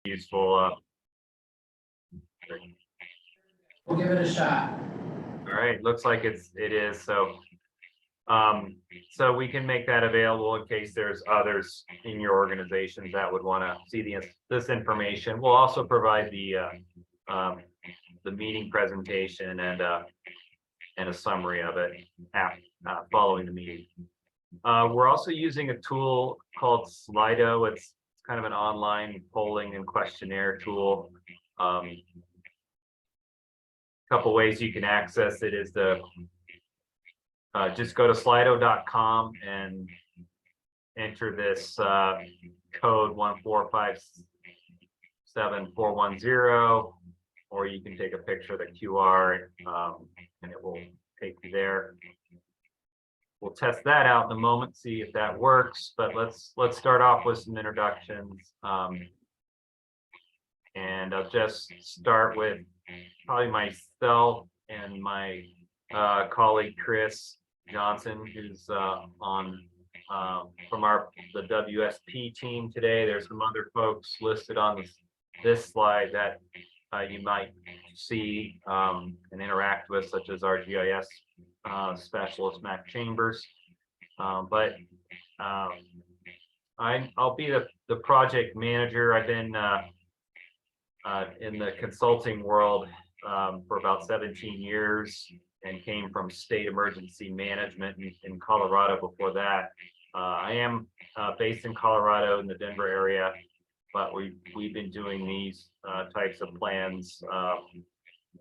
useful. We'll give it a shot. All right, looks like it is. So we can make that available in case there's others in your organizations that would want to see this information. We'll also provide the meeting presentation and a summary of it following the meeting. We're also using a tool called Slido. It's kind of an online polling and questionnaire tool. Couple ways you can access it is just go to slido.com and enter this code 1457410, or you can take a picture of the QR and it will take you there. We'll test that out in a moment, see if that works, but let's start off with some introductions. And I'll just start with probably myself and my colleague Chris Johnson, who's on from the WSP team today. There's some other folks listed on this slide that you might see and interact with, such as our GIS specialist, Mac Chambers. But I'll be the project manager. I've been in the consulting world for about 17 years and came from state emergency management in Colorado before that. I am based in Colorado in the Denver area, but we've been doing these types of plans,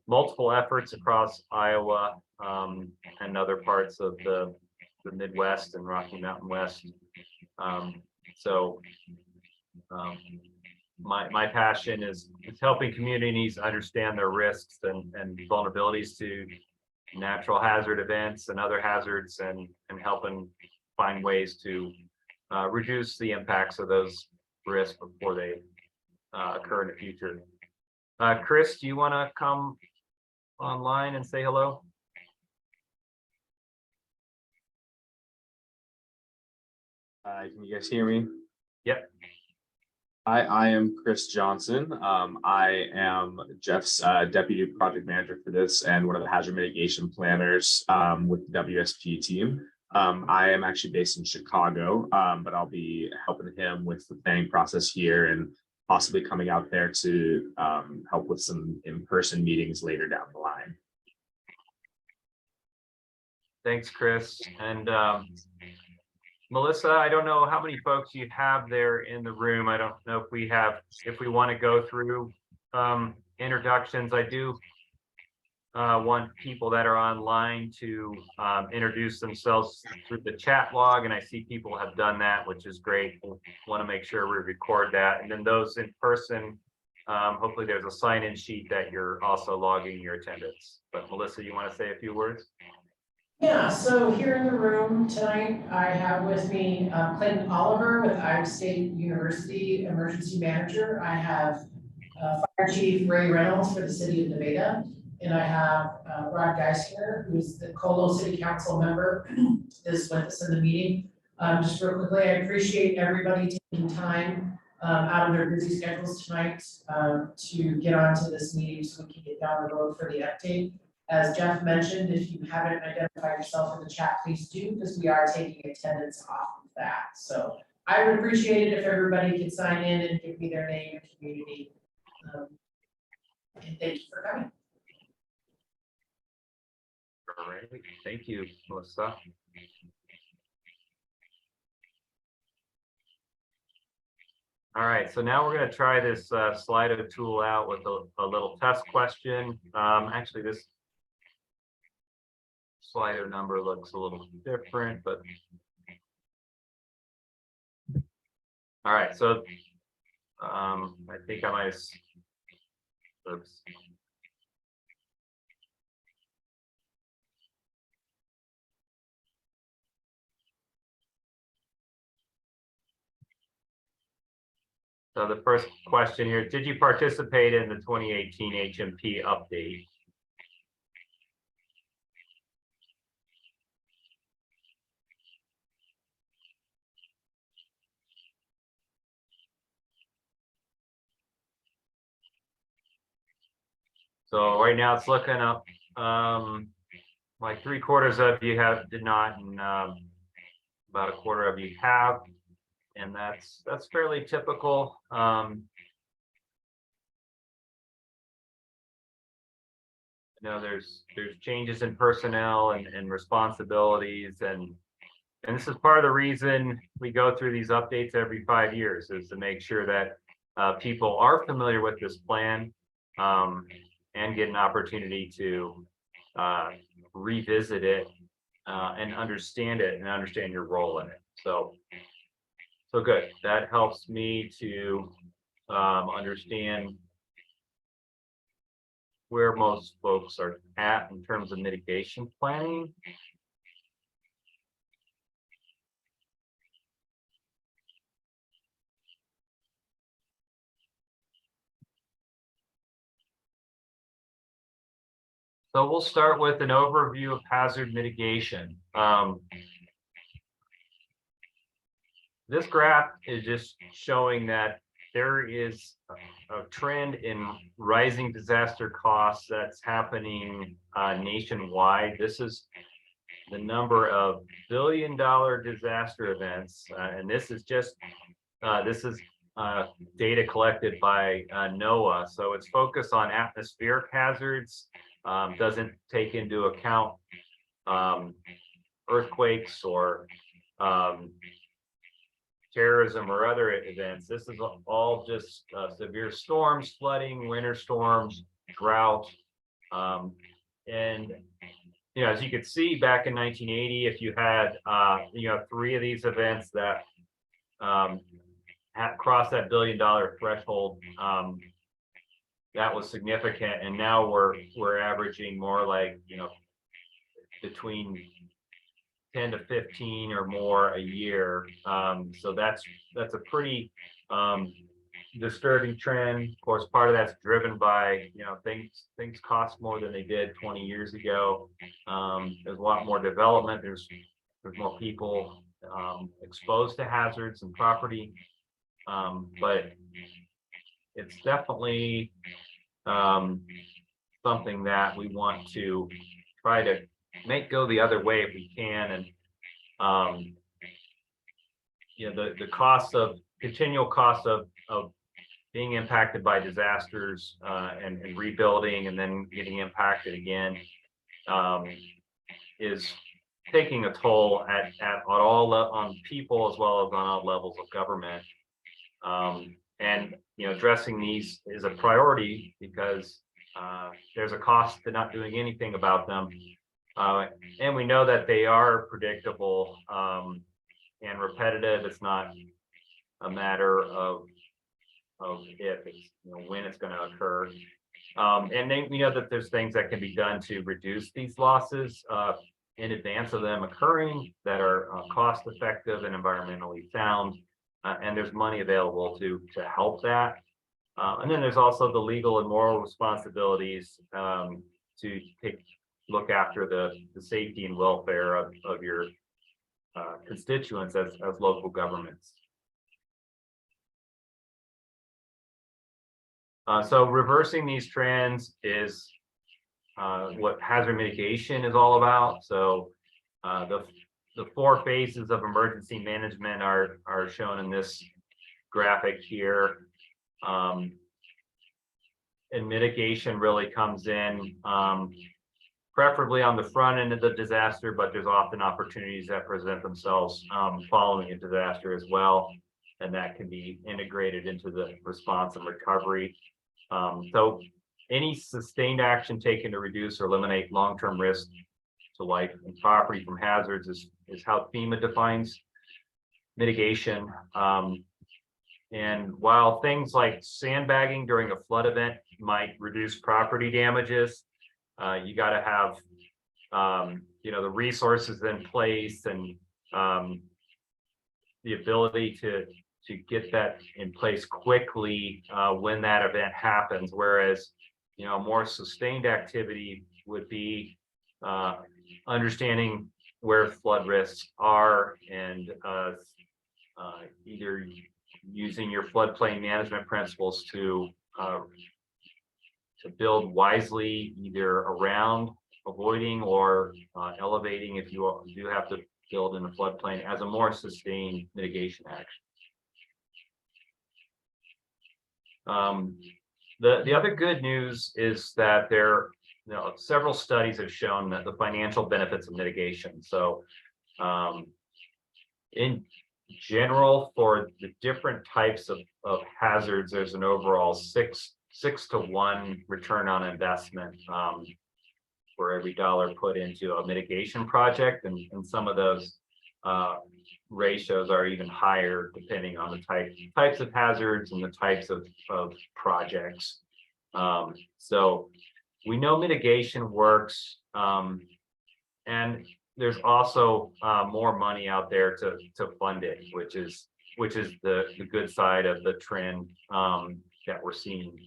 multiple efforts across Iowa and other parts of the Midwest and Rocky Mountain West. My passion is helping communities understand their risks and vulnerabilities to natural hazard events and other hazards, and helping find ways to reduce the impacts of those risks before they occur in the future. Chris, do you want to come online and say hello? Can you guys hear me? Yep. I am Chris Johnson. I am Jeff's deputy project manager for this and one of the hazard mitigation planners with the WSP team. I am actually based in Chicago, but I'll be helping him with the planning process here and possibly coming out there to help with some in-person meetings later down the line. Thanks, Chris. And Melissa, I don't know how many folks you have there in the room. I don't know if we want to go through introductions. I do want people that are online to introduce themselves through the chat log, and I see people have done that, which is great. We'll want to make sure we record that. And then those in person, hopefully there's a sign-in sheet that you're also logging your attendance. But Melissa, you want to say a few words? Yeah, so here in the room tonight, I have with me Clinton Oliver with Iowa State University Emergency Manager. I have Fire Chief Ray Reynolds for the city of Nevada. And I have Rod Geisinger, who's the Colo City Council member, is with us in the meeting. Just real quickly, I appreciate everybody taking time out of their busy schedules tonight to get onto this meeting so we can get down the road for the update. As Jeff mentioned, if you haven't identified yourself in the chat, please do, because we are taking attendance off of that. So I would appreciate it if everybody could sign in and give me their name and community. And thank you for coming. All right, thank you, Melissa. All right, so now we're going to try this Slido tool out with a little test question. Actually, this Slido number looks a little different, but all right, so I think I might have, oops. So the first question here, did you participate in the 2018 HMP update? So right now it's looking up, like 3/4 of you did not, and about 1/4 of you have, and that's fairly typical. There's changes in personnel and responsibilities, and this is part of the reason we go through these updates every 5 years, is to make sure that people are familiar with this plan, and get an opportunity to revisit it, and understand it and understand your role in it. So good. That helps me to understand where most folks are at in terms of mitigation planning. So we'll start with an overview of hazard mitigation. This graph is just showing that there is a trend in rising disaster costs that's happening nationwide. This is the number of billion-dollar disaster events, and this is just data collected by NOAA. So it's focused on atmospheric hazards, doesn't take into account earthquakes or terrorism or other events. This is all just severe storms, flooding, winter storms, drought. And as you could see back in 1980, if you had 3 of these events that had crossed that billion-dollar threshold, that was significant. And now we're averaging more like between 10 to 15 or more a year. So that's a pretty disturbing trend. Of course, part of that's driven by things cost more than they did 20 years ago. There's a lot more development. There's more people exposed to hazards and property, but it's definitely something that we want to try to make go the other way if we can. And the cost of continual cost of being impacted by disasters, and rebuilding and then getting impacted again, is taking a toll on people as well as on all levels of government. And addressing these is a priority because there's a cost to not doing anything about them. And we know that they are predictable and repetitive. It's not a matter of if, it's when it's going to occur. And then we know that there's things that can be done to reduce these losses in advance of them occurring that are cost effective and environmentally sound. And there's money available to help that. And then there's also the legal and moral responsibilities to look after the safety and welfare of your constituents as local governments. So reversing these trends is what hazard mitigation is all about. So the 4 phases of emergency management are shown in this graphic here. And mitigation really comes in preferably on the front end of the disaster, but there's often opportunities that present themselves following a disaster as well, and that can be integrated into the response and recovery. So any sustained action taken to reduce or eliminate long-term risk to life and property from hazards is how FEMA defines mitigation. And while things like sandbagging during a flood event might reduce property damages, you got to have the resources in place and the ability to get that in place quickly when that event happens. Whereas more sustained activity would be understanding where flood risks are and either using your floodplain management principles to to build wisely, either around, avoiding, or elevating if you do have to build in a floodplain as a more sustained mitigation action. The other good news is that several studies have shown that the financial benefits of mitigation. So in general, for the different types of hazards, there's an overall 6-to-1 return on investment for every dollar put into a mitigation project, and some of those ratios are even higher depending on the types of hazards and the types of projects. So we know mitigation works, and there's also more money out there to fund it, which is the good side of the trend that we're seeing.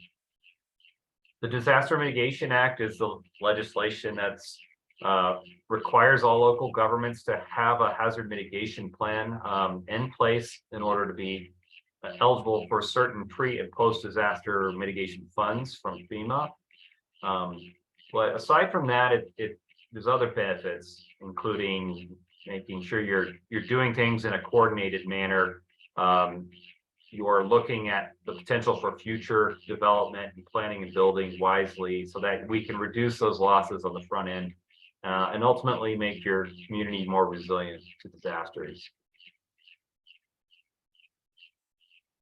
The Disaster Mitigation Act is the legislation that's requires all local governments to have a hazard mitigation plan in place in order to be eligible for certain pre- and post-disaster mitigation funds from FEMA. But aside from that, there's other benefits, including making sure you're doing things in a coordinated manner. You're looking at the potential for future development and planning and building wisely so that we can reduce those losses on the front end and ultimately make your community more resilient to disasters.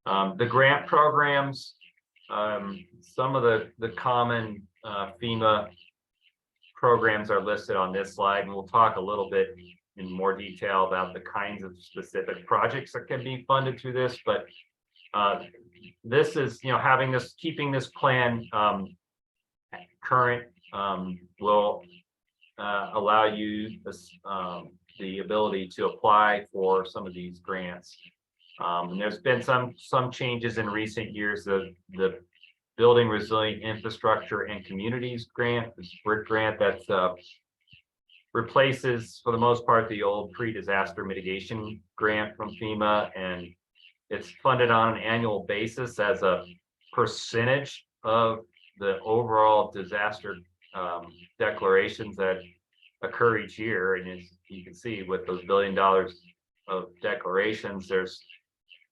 The grant programs, some of the common FEMA programs are listed on this slide, and we'll talk a little bit in more detail about the kinds of specific projects that can be funded through this. But this is, keeping this plan current will allow you the ability to apply for some of these grants. And there's been some changes in recent years. The Building Resilient Infrastructure and Communities grant, the BRIC grant, that replaces, for the most part, the old pre-disaster mitigation grant from FEMA, and it's funded on an annual basis as a percentage of the overall disaster declarations that occur each year. And as you can see, with those $1 billion of declarations, there's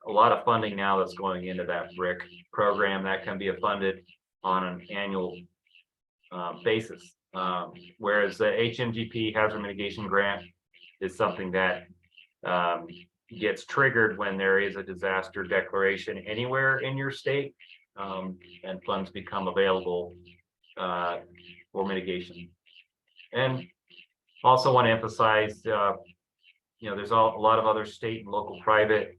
a lot of funding now that's going into that BRIC program that can be funded on an annual basis. Whereas the HMGP hazard mitigation grant is something that gets triggered when there is a disaster declaration anywhere in your state, and funds become available for mitigation. And also want to emphasize, there's a lot of other state and local private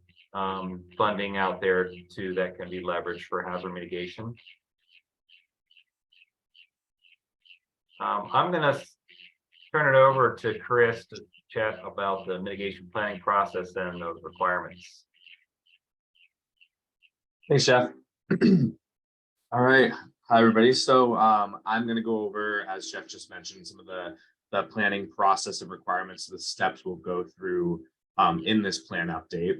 funding out there too that can be leveraged for hazard mitigation. I'm going to turn it over to Chris to chat about the mitigation planning process and those requirements. Thanks, Jeff. All right. Hi, everybody. So I'm going to go over, as Jeff just mentioned, some of the planning process and requirements, the steps we'll go through in this plan update.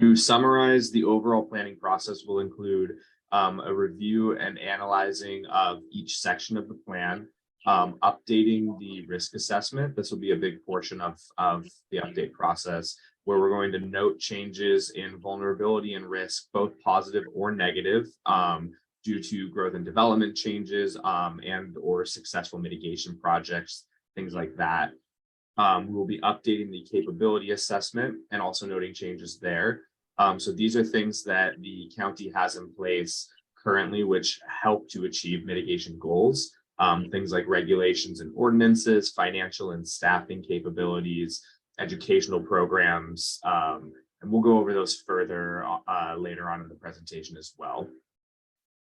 To summarize, the overall planning process will include a review and analyzing of each section of the plan, updating the risk assessment. This will be a big portion of the update process, where we're going to note changes in vulnerability and risk, both positive or negative, due to growth and development changes and or successful mitigation projects, things like that. We'll be updating the capability assessment and also noting changes there. So these are things that the county has in place currently, which help to achieve mitigation goals. Things like regulations and ordinances, financial and staffing capabilities, educational programs, and we'll go over those further later on in the presentation as well.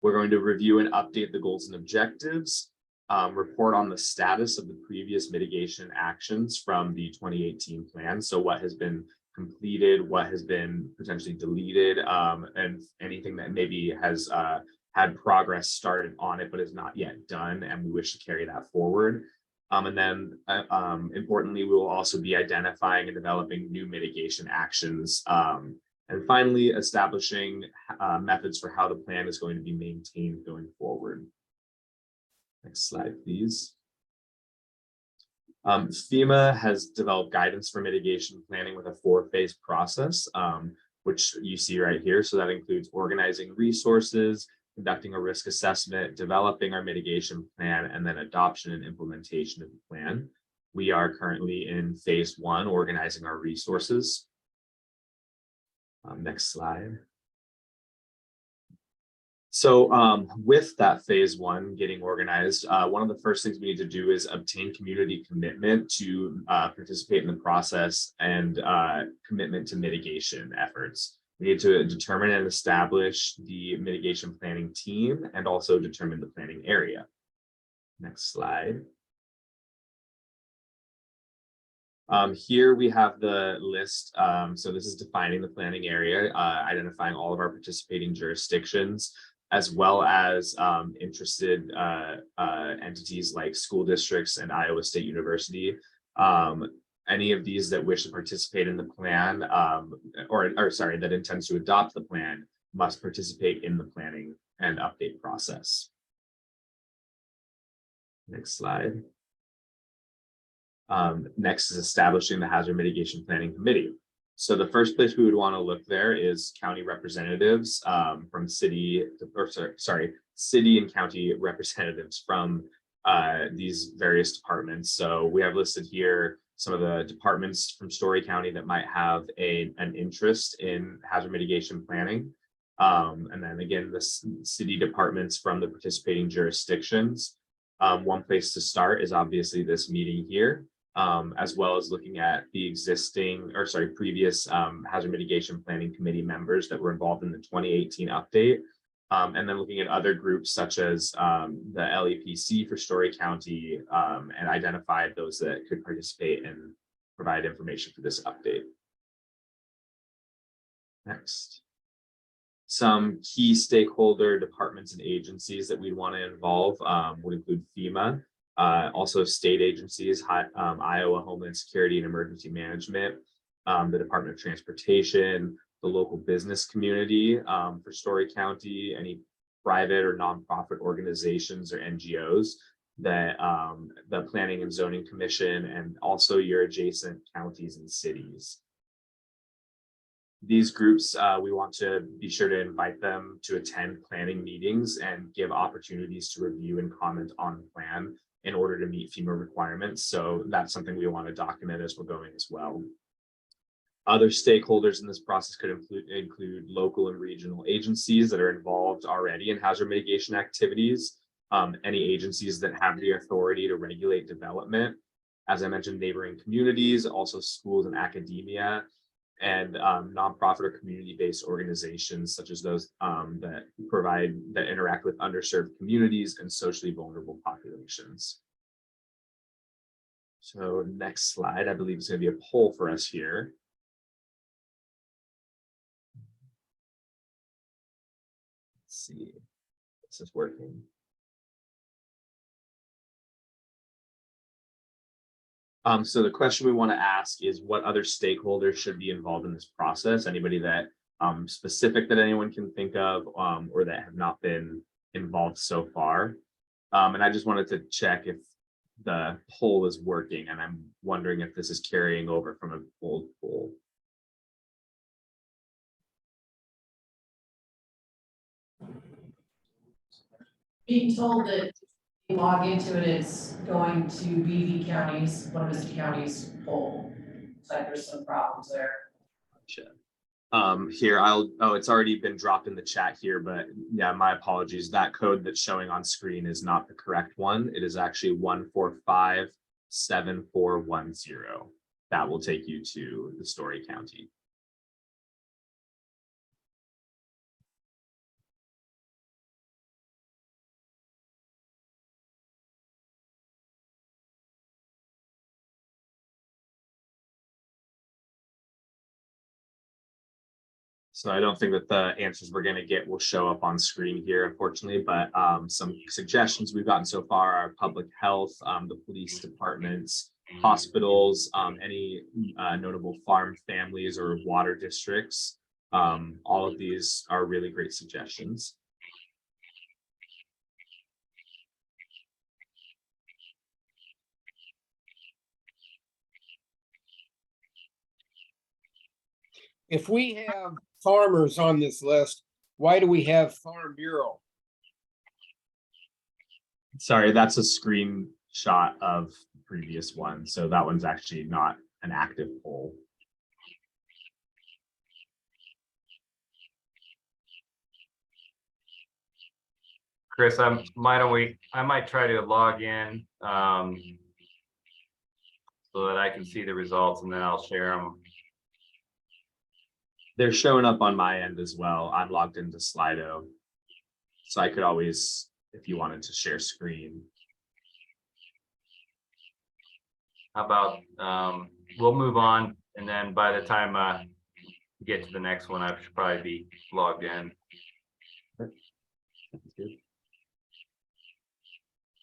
We're going to review and update the goals and objectives, report on the status of the previous mitigation actions from the 2018 plan. So what has been completed, what has been potentially deleted, and anything that maybe has had progress started on it but is not yet done, and we wish to carry that forward. And then importantly, we will also be identifying and developing new mitigation actions. And finally, establishing methods for how the plan is going to be maintained going forward. Next slide, please. FEMA has developed guidance for mitigation planning with a 4-phase process, which you see right here. So that includes organizing resources, conducting a risk assessment, developing our mitigation plan, and then adoption and implementation of the plan. We are currently in phase 1, organizing our resources. Next slide. So with that phase 1 getting organized, one of the first things we need to do is obtain community commitment to participate in the process and commitment to mitigation efforts. We need to determine and establish the mitigation planning team and also determine the planning area. Next slide. Here we have the list. So this is defining the planning area, identifying all of our participating jurisdictions, as well as interested entities like school districts and Iowa State University. Any of these that wish to participate in the plan, or sorry, that intends to adopt the plan, must participate in the planning and update process. Next slide. Next is establishing the Hazard Mitigation Planning Committee. So the first place we would want to look there is county representatives from city and county representatives from these various departments. So we have listed here some of the departments from Story County that might have an interest in hazard mitigation planning. And then again, the city departments from the participating jurisdictions. One place to start is obviously this meeting here. As well as looking at the previous hazard mitigation planning committee members that were involved in the 2018 update. And then looking at other groups such as the LEPC for Story County and identify those that could participate and provide information for this update. Next. Some key stakeholder departments and agencies that we want to involve would include FEMA. Also state agencies, Iowa Homeland Security and Emergency Management, the Department of Transportation, the local business community for Story County, any private or nonprofit organizations or NGOs, that the Planning and Zoning Commission, and also your adjacent counties and cities. These groups, we want to be sure to invite them to attend planning meetings and give opportunities to review and comment on the plan in order to meet FEMA requirements. So that's something we want to document as we're going as well. Other stakeholders in this process could include local and regional agencies that are involved already in hazard mitigation activities, any agencies that have the authority to regulate development, as I mentioned, neighboring communities, also schools and academia, and nonprofit or community-based organizations such as those that interact with underserved communities and socially vulnerable populations. So next slide, I believe, is going to be a poll for us here. Let's see if this is working. So the question we want to ask is, what other stakeholders should be involved in this process? Anybody that specific that anyone can think of, or that have not been involved so far. And I just wanted to check if the poll is working, and I'm wondering if this is carrying over from an old poll. Being told that you log into it, it's going to BV County's, one of his counties poll. Looks like there's some problems there. Here, it's already been dropped in the chat here, but yeah, my apologies. That code that's showing on screen is not the correct one. It is actually 1457410. That will take you to the Story County. So I don't think that the answers we're going to get will show up on screen here, unfortunately, but some suggestions we've gotten so far are public health, the police departments, hospitals, any notable farm families or water districts. All of these are really great suggestions. if we have farmers on this list, why do we have Farm Bureau? Sorry, that's a screenshot of the previous one. So that one's actually not an active poll. Chris, I might try to log in so that I can see the results, and then I'll share them. They're showing up on my end as well. I'm logged into Slido. So I could always, if you wanted to share screen. How about we'll move on, and then by the time we get to the next one, I should probably be logged in.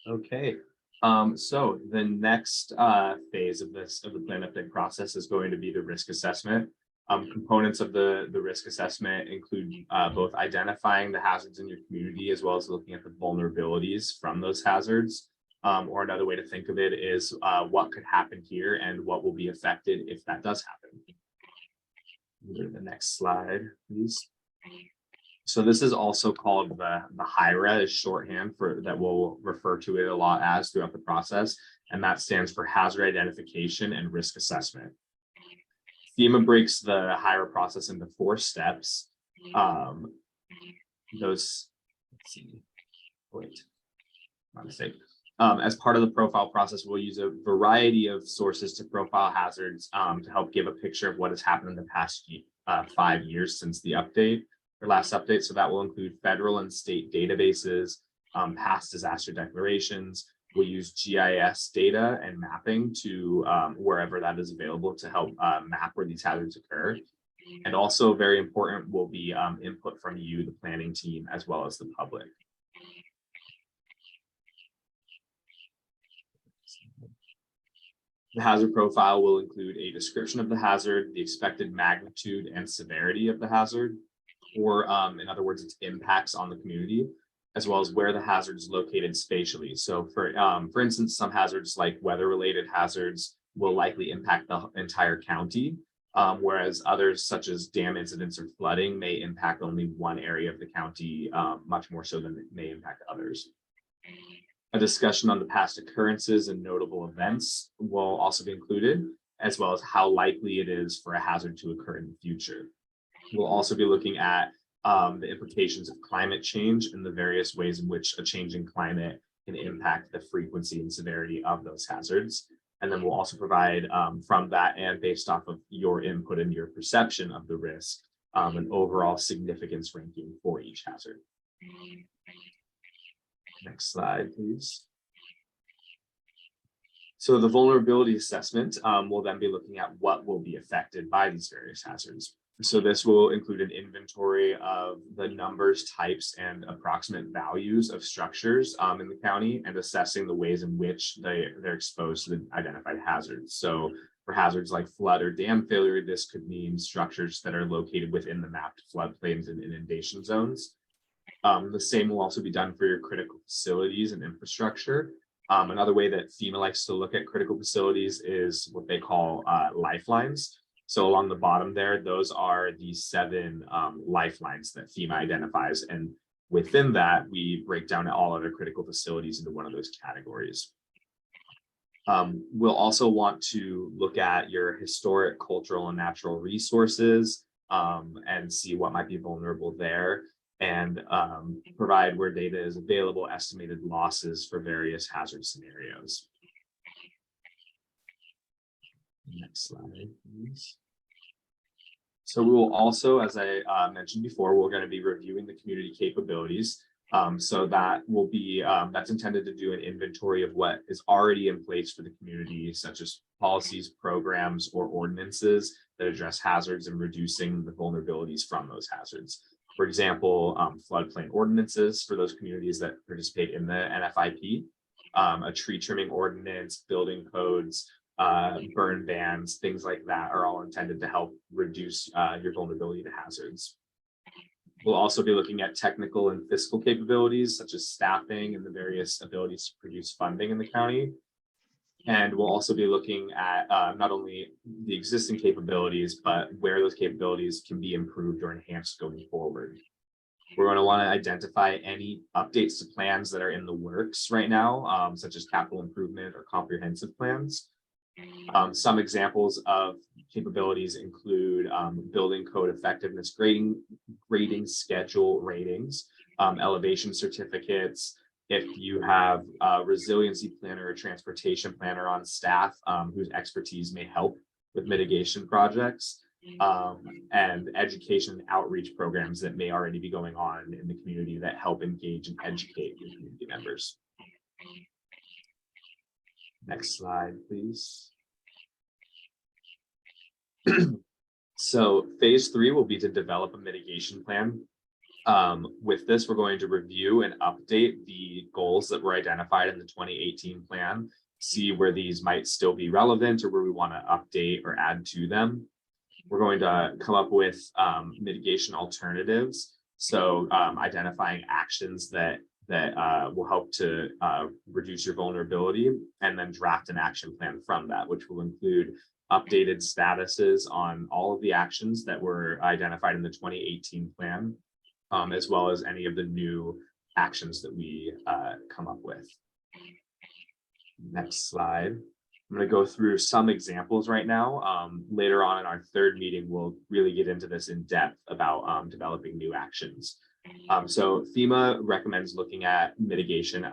Okay. So the next phase of the plan update process is going to be the risk assessment. Components of the risk assessment include both identifying the hazards in your community as well as looking at the vulnerabilities from those hazards. Or another way to think of it is what could happen here and what will be affected if that does happen. Go to the next slide, please. So this is also called the HIRA, is shorthand for that. We'll refer to it a lot as throughout the process, and that stands for Hazard Identification and Risk Assessment. FEMA breaks the HIRA process into 4 steps. Let's see, wait, my mistake. As part of the profile process, we'll use a variety of sources to profile hazards to help give a picture of what has happened in the past 5 years since the update, or last update. So that will include federal and state databases, past disaster declarations. We'll use GIS data and mapping to wherever that is available to help map where these hazards occur. And also very important will be input from you, the planning team, as well as the public. The hazard profile will include a description of the hazard, the expected magnitude and severity of the hazard, or in other words, its impacts on the community, as well as where the hazard is located spatially. So for instance, some hazards like weather-related hazards will likely impact the entire county, whereas others such as dam incidents or flooding may impact only one area of the county, much more so than it may impact others. A discussion on the past occurrences and notable events will also be included, as well as how likely it is for a hazard to occur in the future. We'll also be looking at the implications of climate change and the various ways in which a changing climate can impact the frequency and severity of those hazards. And then we'll also provide from that and based off of your input and your perception of the risk, an overall significance ranking for each hazard. Next slide, please. So the vulnerability assessment will then be looking at what will be affected by these various hazards. So this will include an inventory of the numbers, types, and approximate values of structures in the county, and assessing the ways in which they're exposed to the identified hazards. So for hazards like flood or dam failure, this could mean structures that are located within the mapped floodplains and inundation zones. The same will also be done for your critical facilities and infrastructure. Another way that FEMA likes to look at critical facilities is what they call lifelines. So along the bottom there, those are the 7 lifelines that FEMA identifies. And within that, we break down all other critical facilities into one of those categories. We'll also want to look at your historic, cultural, and natural resources and see what might be vulnerable there, and provide, where data is available, estimated losses for various hazard scenarios. Next slide, please. So we will also, as I mentioned before, we're going to be reviewing the community capabilities. So that will be, that's intended to do an inventory of what is already in place for the community, such as policies, programs, or ordinances that address hazards and reducing the vulnerabilities from those hazards. For example, floodplain ordinances for those communities that participate in the NFIP, a tree trimming ordinance, building codes, burn bans, things like that are all intended to help reduce your vulnerability to hazards. We'll also be looking at technical and fiscal capabilities, such as staffing and the various abilities to produce funding in the county. And we'll also be looking at not only the existing capabilities, but where those capabilities can be improved or enhanced going forward. We're going to want to identify any updates to plans that are in the works right now, such as capital improvement or comprehensive plans. Some examples of capabilities include building code effectiveness grading schedule ratings, elevation certificates. If you have a resiliency planner or transportation planner on staff whose expertise may help with mitigation projects, and education and outreach programs that may already be going on in the community that help engage and educate your community members. Next slide, please. So phase 3 will be to develop a mitigation plan. With this, we're going to review and update the goals that were identified in the 2018 plan, see where these might still be relevant or where we want to update or add to them. We're going to come up with mitigation alternatives. So identifying actions that will help to reduce your vulnerability, and then draft an action plan from that, which will include updated statuses on all of the actions that were identified in the 2018 plan, as well as any of the new actions that we come up with. Next slide. I'm going to go through some examples right now. Later on in our third meeting, we'll really get into this in depth about developing new actions. So FEMA recommends looking at mitigation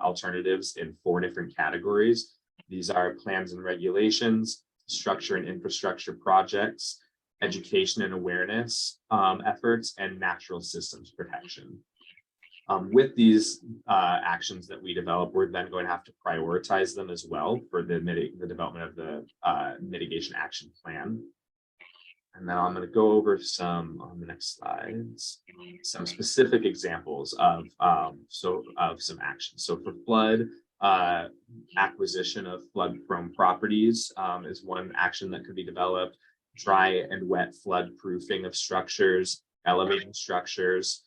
alternatives in 4 different categories. These are plans and regulations, structure and infrastructure projects, education and awareness efforts, and natural systems protection. With these actions that we develop, we're then going to have to prioritize them as well for the development of the mitigation action plan. And then I'm going to go over some on the next slides, some specific examples of some actions. So for flood acquisition of flood-prone properties is one action that could be developed. Dry and wet flood proofing of structures, elevating structures,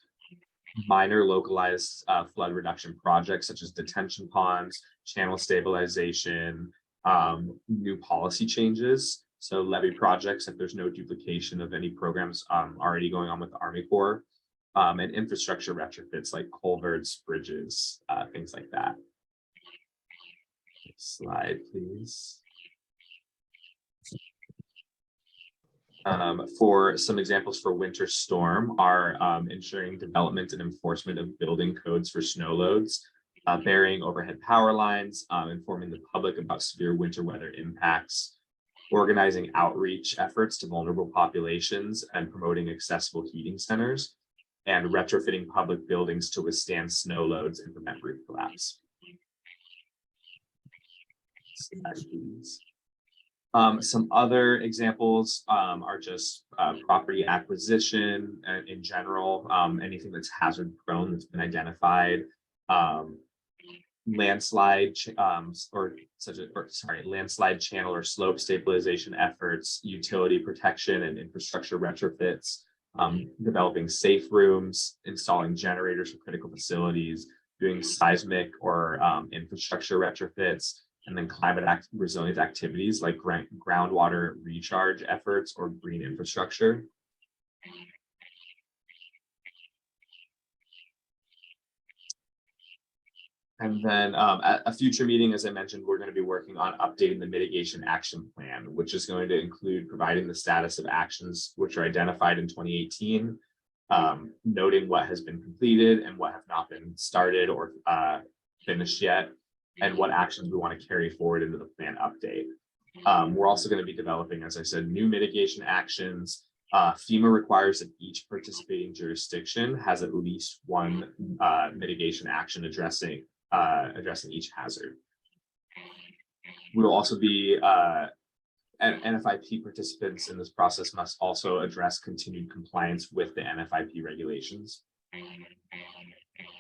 minor localized flood reduction projects such as detention ponds, channel stabilization, new policy changes. So levee projects, if there's no duplication of any programs already going on with the Army Corps, and infrastructure retrofits like culverts, bridges, things like that. Next slide, please. For some examples for winter storm are ensuring development and enforcement of building codes for snow loads, burying overhead power lines, informing the public about severe winter weather impacts, organizing outreach efforts to vulnerable populations and promoting accessible heating centers, and retrofitting public buildings to withstand snow loads and prevent roof collapse. Some other examples are just property acquisition in general, anything that's hazard prone that's been identified, landslide landslide channel or slope stabilization efforts, utility protection and infrastructure retrofits, developing safe rooms, installing generators for critical facilities, doing seismic or infrastructure retrofits, and then climate resilient activities like groundwater recharge efforts or green infrastructure. And then at a future meeting, as I mentioned, we're going to be working on updating the mitigation action plan, which is going to include providing the status of actions which are identified in 2018, noting what has been completed and what have not been started or finished yet, and what actions we want to carry forward into the plan update. We're also going to be developing, as I said, new mitigation actions. FEMA requires that each participating jurisdiction has at least one mitigation action addressing each hazard. We will also be NFIP participants in this process must also address continued compliance with the NFIP regulations.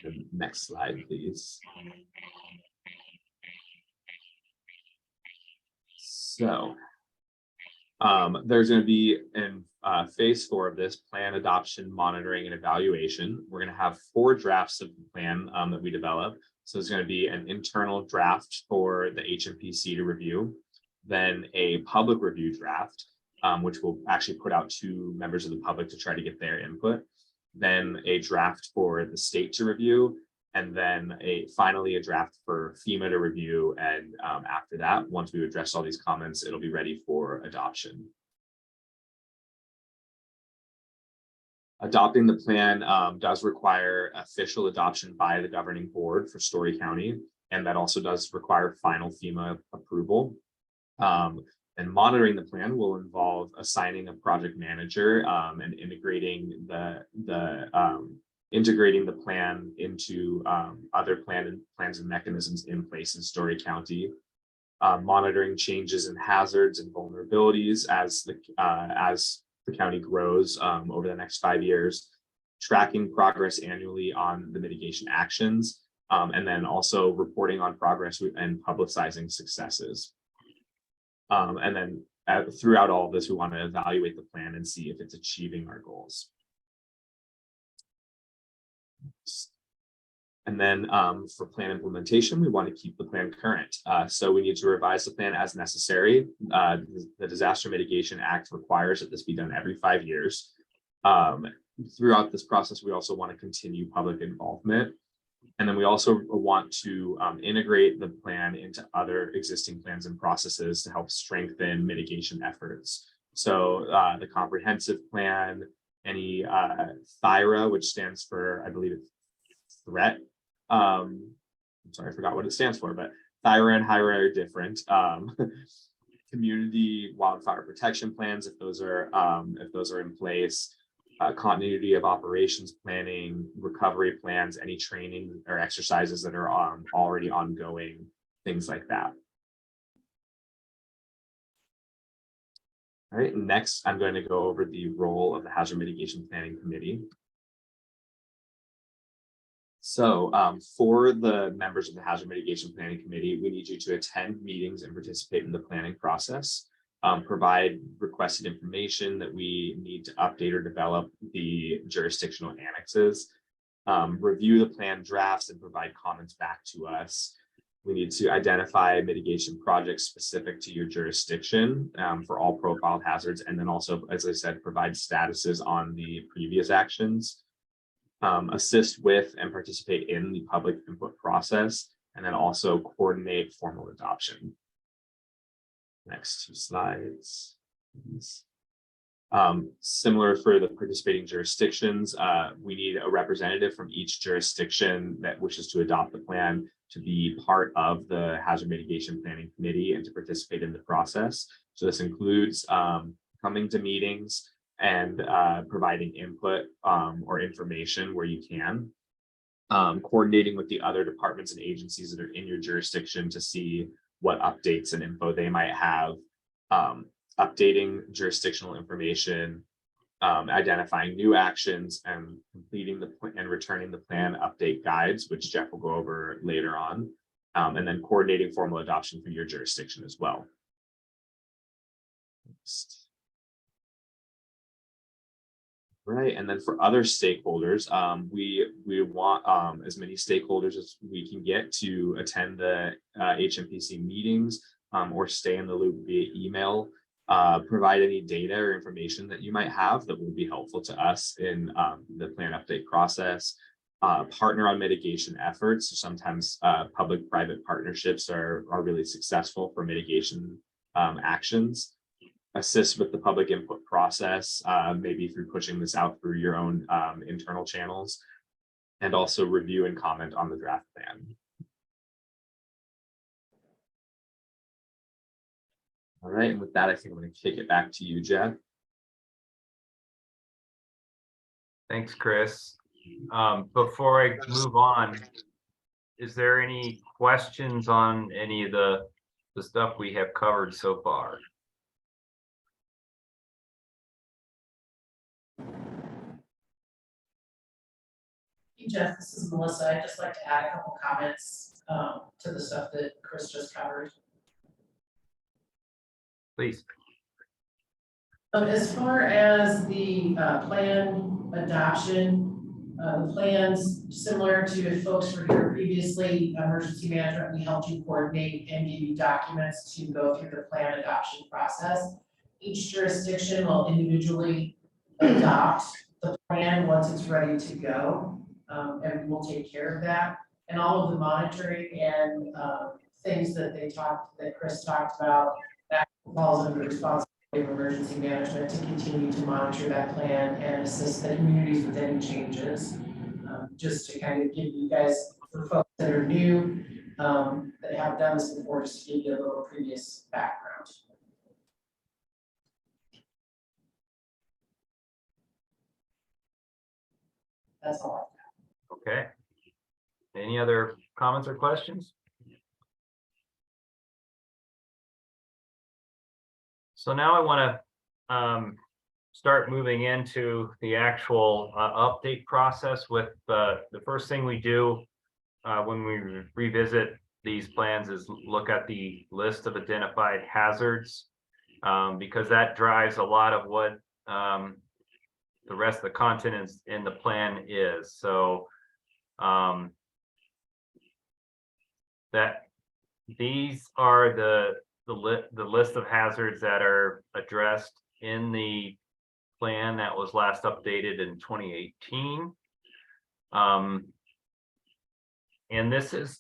The next slide, please. So there's going to be phase 4 of this, plan adoption, monitoring, and evaluation. We're going to have 4 drafts of the plan that we develop. So there's going to be an internal draft for the HMPC to review, then a public review draft, which we'll actually put out to members of the public to try to get their input, then a draft for the state to review, and then finally a draft for FEMA to review. And after that, once we've addressed all these comments, it'll be ready for adoption. Adopting the plan does require official adoption by the governing board for Story County, and that also does require final FEMA approval. And monitoring the plan will involve assigning a project manager and integrating the plan into other plans and mechanisms in place in Story County. Monitoring changes in hazards and vulnerabilities as the county grows over the next 5 years, tracking progress annually on the mitigation actions, and then also reporting on progress and publicizing successes. And then throughout all of this, we want to evaluate the plan and see if it's achieving our goals. And then for plan implementation, we want to keep the plan current. So we need to revise the plan as necessary. The Disaster Mitigation Act requires that this be done every 5 years. Throughout this process, we also want to continue public involvement. And then we also want to integrate the plan into other existing plans and processes to help strengthen mitigation efforts. So the comprehensive plan, any THIRA, which stands for, I believe it's threat. I'm sorry, I forgot what it stands for, but THIRA and HIRA are different. Community wildfire protection plans, if those are in place. Continuity of operations planning, recovery plans, any training or exercises that are already ongoing, things like that. All right, next I'm going to go over the role of the Hazard Mitigation Planning Committee. So for the members of the Hazard Mitigation Planning Committee, we need you to attend meetings and participate in the planning process. Provide requested information that we need to update or develop the jurisdictional annexes, review the plan drafts and provide comments back to us. We need to identify mitigation projects specific to your jurisdiction for all profiled hazards, and then also, as I said, provide statuses on the previous actions, assist with and participate in the public input process, and then also coordinate formal adoption. Next 2 slides. Similar for the participating jurisdictions, we need a representative from each jurisdiction that wishes to adopt the plan to be part of the Hazard Mitigation Planning Committee and to participate in the process. So this includes coming to meetings and providing input or information where you can, coordinating with the other departments and agencies that are in your jurisdiction to see what updates and info they might have, updating jurisdictional information, identifying new actions, and completing and returning the plan update guides, which Jeff will go over later on, and then coordinating formal adoption for your jurisdiction as well. Next. Right, and then for other stakeholders, we want as many stakeholders as we can get to attend the HMPC meetings or stay in the loop via email, provide any data or information that you might have that will be helpful to us in the plan update process, partner on mitigation efforts. So sometimes public-private partnerships are really successful for mitigation actions. Assist with the public input process, maybe through pushing this out through your own internal channels, and also review and comment on the draft plan. All right, and with that, I think I'm going to kick it back to you, Jeff. Thanks, Chris. Before I move on, is there any questions on any of the stuff we have covered so far? Hey Jeff, this is Melissa. I'd just like to add a couple comments to the stuff that Chris just covered. Please. As far as the plan adoption, the plans similar to if folks were here previously, emergency management, we helped you coordinate and give you documents to go through the plan adoption process. Each jurisdiction will individually adopt the plan once it's ready to go, and we'll take care of that. And all of the monitoring and things that Chris talked about, that falls under the responsibility of emergency management to continue to monitor that plan and assist the communities with any changes. Just to kind of give you guys, for folks that are new, that haven't done this before, just to give you a little previous background. That's all. Okay. Any other comments or questions? So now I want to start moving into the actual update process with the first thing we do when we revisit these plans is look at the list of identified hazards, because that drives a lot of what the rest of the content is in the plan is. So that these are the list of hazards that are addressed in the plan that was last updated in 2018. And this is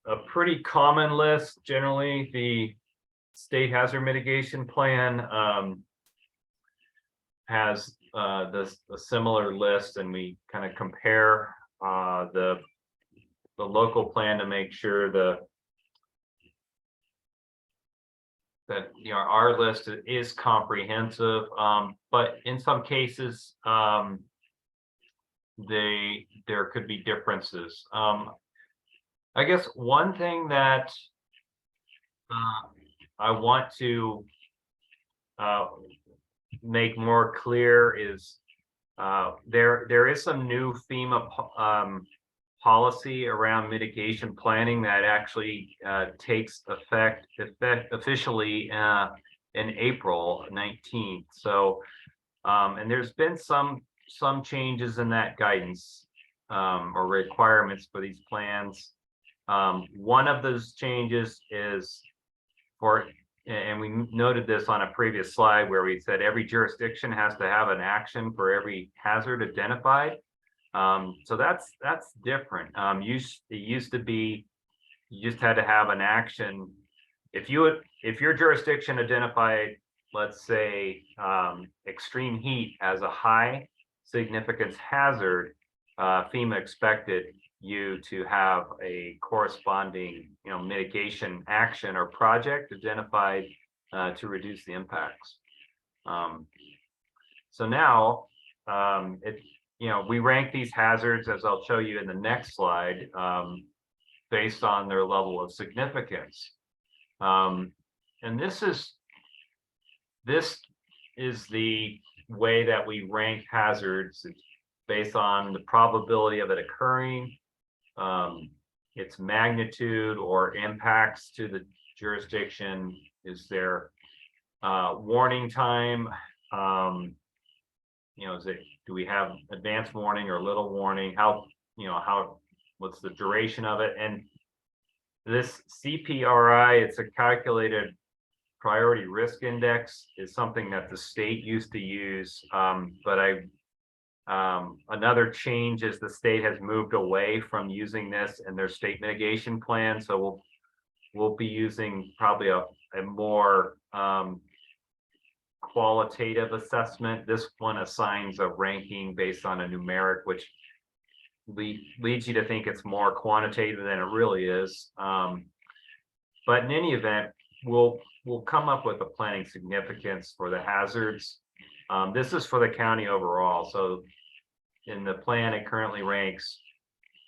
a pretty common list. Generally, the state hazard mitigation plan has a similar list, and we kind of compare the local plan to make sure that our list is comprehensive, but in some cases there could be differences. I guess one thing that I want to make more clear is there is some new FEMA policy around mitigation planning that actually takes effect officially in April 19th. So, and there's been some changes in that guidance or requirements for these plans. One of those changes is and we noted this on a previous slide where we said every jurisdiction has to have an action for every hazard identified. So that's different. It used to be you just had to have an action. If your jurisdiction identified, let's say, extreme heat as a high significance hazard, FEMA expected you to have a corresponding, mitigation action or project identified to reduce the impacts. So now we rank these hazards, as I'll show you in the next slide, based on their level of significance. And this is the way that we rank hazards. It's based on the probability of it occurring, its magnitude or impacts to the jurisdiction. Is there warning time? Do we have advanced warning or little warning? What's the duration of it? And this CPRI, it's a calculated priority risk index, is something that the state used to use. But another change is the state has moved away from using this in their state mitigation plan. So we'll be using probably a more qualitative assessment. This one assigns a ranking based on a numeric, which leads you to think it's more quantitative than it really is. But in any event, we'll come up with a planning significance for the hazards. This is for the county overall. So in the plan, it currently ranks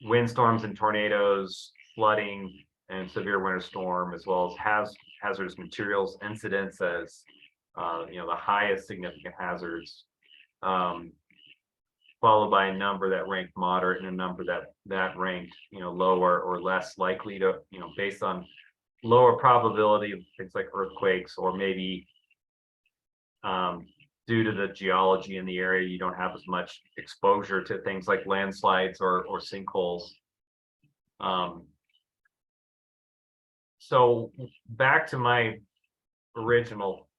windstorms and tornadoes, flooding, and severe winter storm, as well as hazardous materials incidents as the highest significant hazards, followed by a number that ranked moderate and a number that ranked lower or less likely to, based on lower probability of things like earthquakes, or maybe Due to the geology in the area, you don't have as much exposure to things like landslides or sinkholes. So back to my original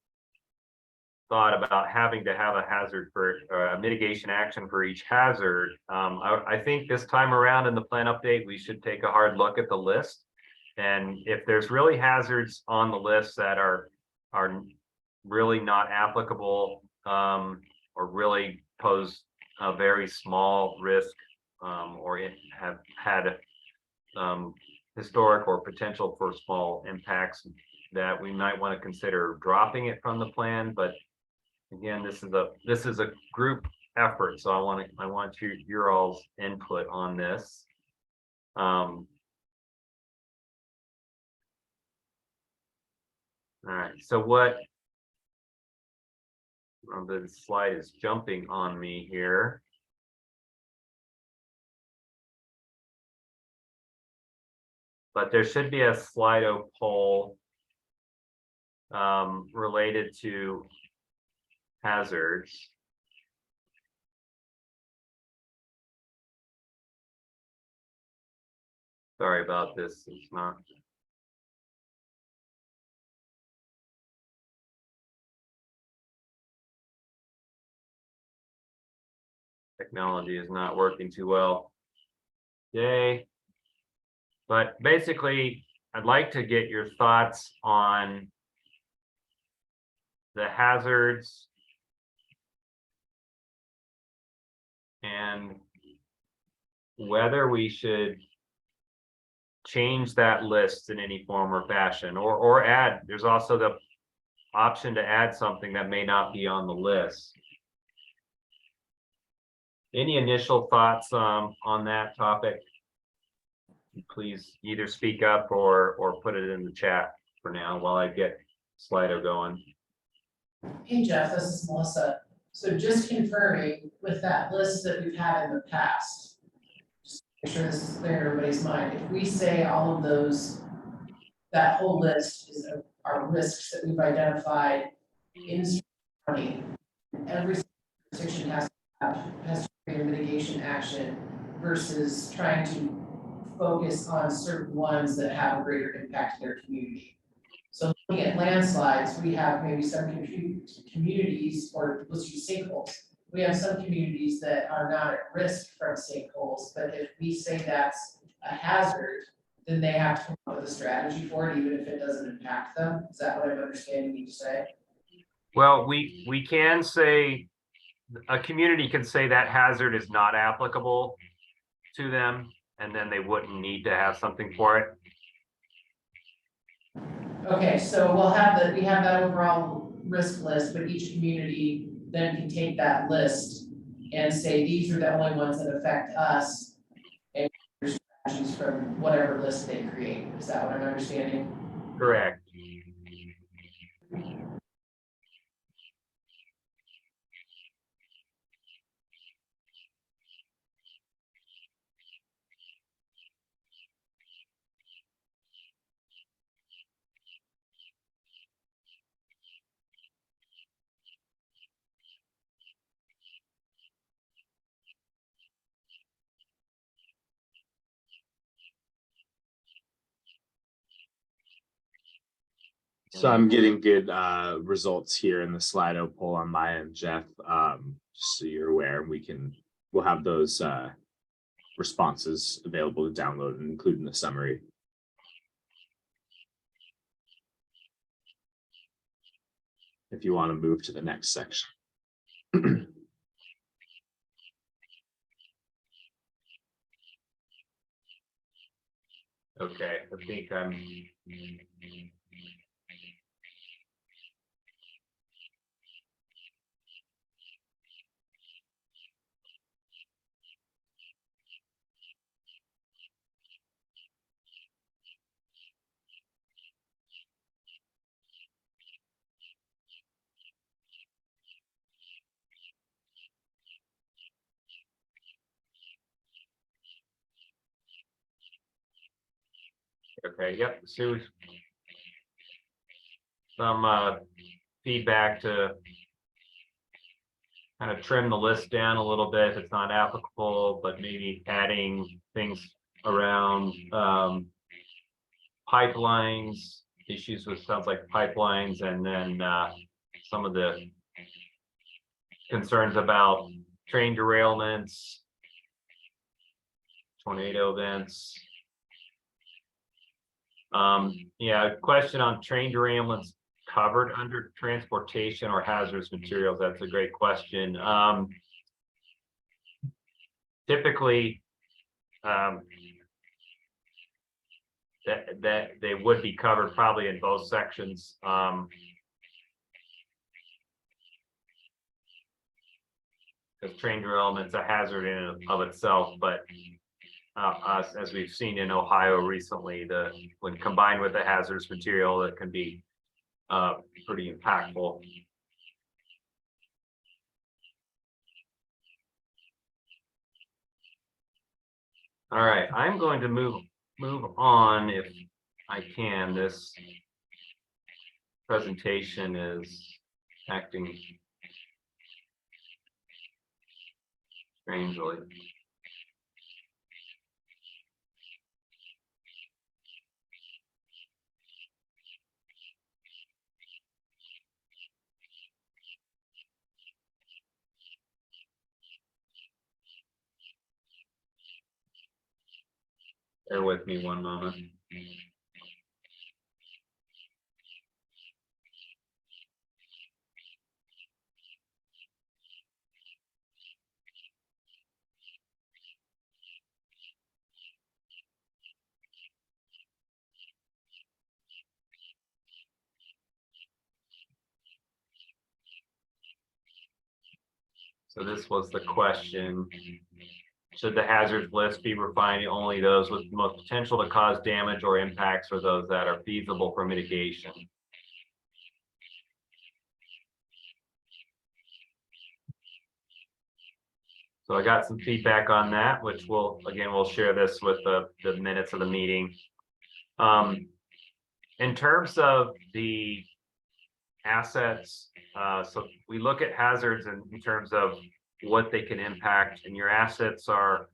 thought about having to have a hazard for a mitigation action for each hazard. I think this time around in the plan update, we should take a hard look at the list. And if there's really hazards on the list that are really not applicable, or really pose a very small risk, or have had historic or potential for small impacts, that we might want to consider dropping it from the plan. But again, this is a group effort, so I want your all's input on this. All right, so what? The slide is jumping on me here. But there should be a Slido poll related to hazards. Sorry about this. It's not. Technology is not working too well. Yay. But basically, I'd like to get your thoughts on the hazards and whether we should change that list in any form or fashion, or add. There's also the option to add something that may not be on the list. Any initial thoughts on that topic? Please either speak up or put it in the chat for now while I get Slido going. Hey Jeff, this is Melissa. So just confirming with that list that we've had in the past, just to make sure this is clear in everybody's mind. If we say all of those, that whole list are risks that we've identified in county, every jurisdiction has to create a mitigation action versus trying to focus on certain ones that have a greater impact to their community. So looking at landslides, we have maybe some communities, or let's use sinkholes. We have some communities that are not at risk from sinkholes, but if we say that's a hazard, then they have to come up with a strategy for it, even if it doesn't impact them. Is that what I'm understanding you to say? Well, we can say, a community can say that hazard is not applicable to them, and then they wouldn't need to have something for it. Okay, so we have that overall risk list, but each community then can take that list and say, these are the only ones that affect us, and there's strategies from whatever list they create. Is that what I'm understanding? Correct. So I'm getting good results here in the Slido poll on my end, Jeff. Just so you're aware, we'll have those responses available to download and include in the summary. If you want to move to the next section. Okay, I think I'm. Okay, yep, Sue. Some feedback to kind of trim the list down a little bit if it's not applicable, but maybe adding things around pipelines, issues with sounds like pipelines, and then some of the concerns about train derailments, tornado events. Yeah, question on train derailments covered under transportation or hazardous materials. That's a great question. Typically, that they would be covered probably in both sections. Because train derailment's a hazard in and of itself, but as we've seen in Ohio recently, when combined with the hazardous material, that can be pretty impactful. All right, I'm going to move on if I can. This presentation is acting strangely. Bear with me one moment. So this was the question. Should the hazards list be refining only those with the most potential to cause damage or impacts, or those that are feasible for mitigation? So I got some feedback on that, which we'll share this with the minutes of the meeting. In terms of the assets, so we look at hazards in terms of what they can impact, and your assets are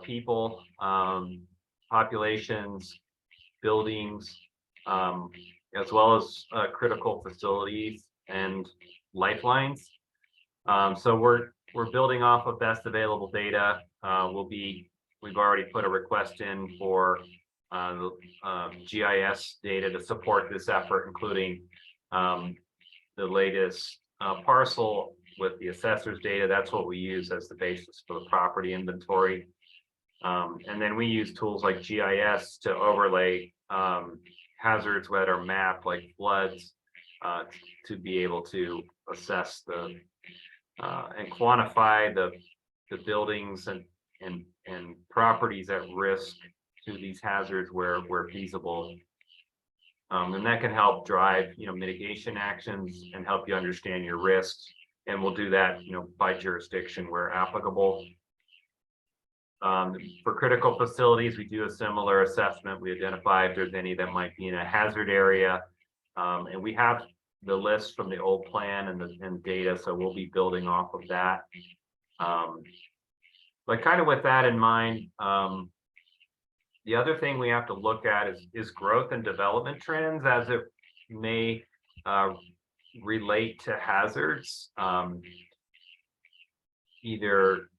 people, populations, buildings, as well as critical facilities and lifelines. So we're building off of best available data. We've already put a request in for the GIS data to support this effort, including the latest parcel with the assessor's data. That's what we use as the basis for the property inventory. And then we use tools like GIS to overlay hazards that are mapped, like floods, to be able to assess and quantify the buildings and properties at risk to these hazards where feasible. And that can help drive, mitigation actions and help you understand your risks. And we'll do that, by jurisdiction where applicable. For critical facilities, we do a similar assessment. We identify if there's any that might be in a hazard area. And we have the list from the old plan and data, so we'll be building off of that. But kind of with that in mind, the other thing we have to look at is growth and development trends as it may relate to hazards. Either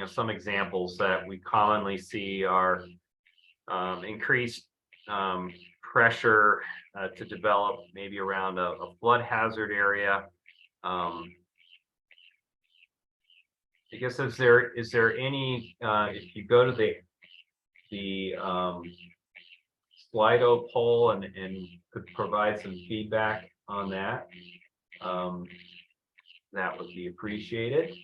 some examples that we commonly see are increased pressure to develop maybe around a flood hazard area. I guess is there any if you go to the Slido poll and could provide some feedback on that, that would be appreciated.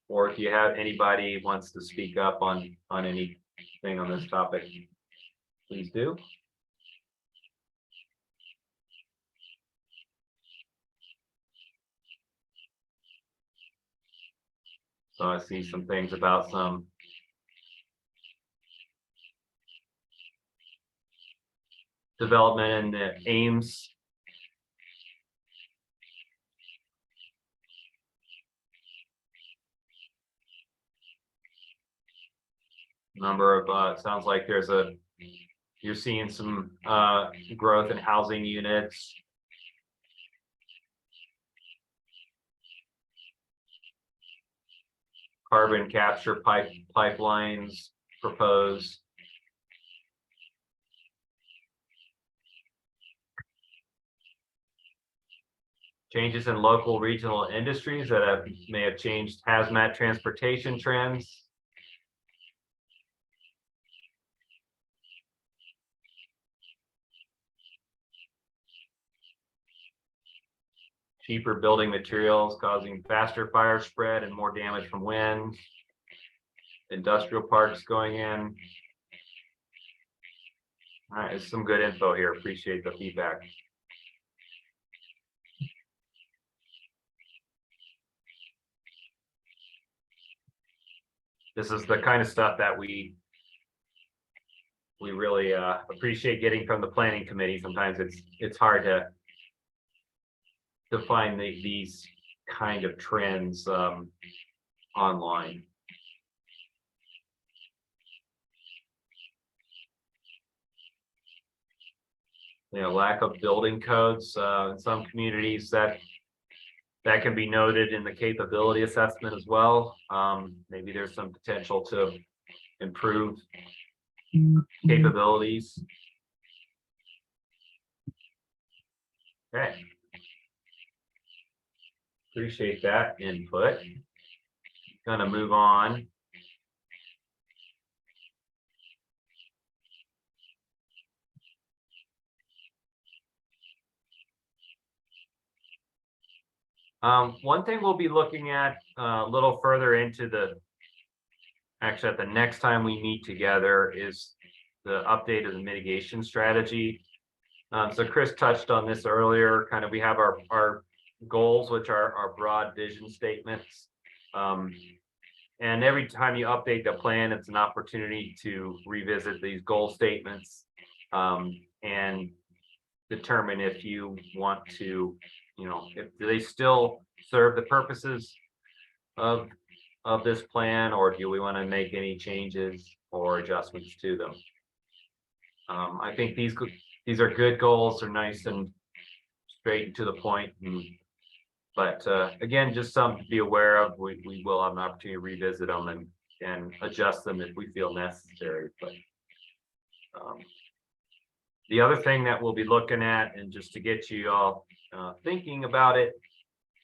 Or if you have anybody wants to speak up on anything on this topic, please do. So I see some things about some development in the Ames number of, sounds like you're seeing some growth in housing units. Carbon capture pipelines proposed. Changes in local regional industries that may have changed hazmat transportation trends. Cheaper building materials causing faster fire spread and more damage from wind. Industrial parks going in. All right, it's some good info here. Appreciate the feedback. This is the kind of stuff that we really appreciate getting from the planning committee. Sometimes it's hard to find these kind of trends online. Lack of building codes in some communities that can be noted in the capability assessment as well. Maybe there's some potential to improve capabilities. Okay. Appreciate that input. Gonna move on. One thing we'll be looking at a little further into actually at the next time we meet together is the update of the mitigation strategy. So Chris touched on this earlier, kind of we have our goals, which are our broad vision statements. And every time you update the plan, it's an opportunity to revisit these goal statements and determine if you want to, if they still serve the purposes of this plan, or do we want to make any changes or adjustments to them? I think these are good goals. They're nice and straight to the point. But again, just something to be aware of. We will have an opportunity to revisit them and adjust them if we feel necessary. But the other thing that we'll be looking at, and just to get you all thinking about it,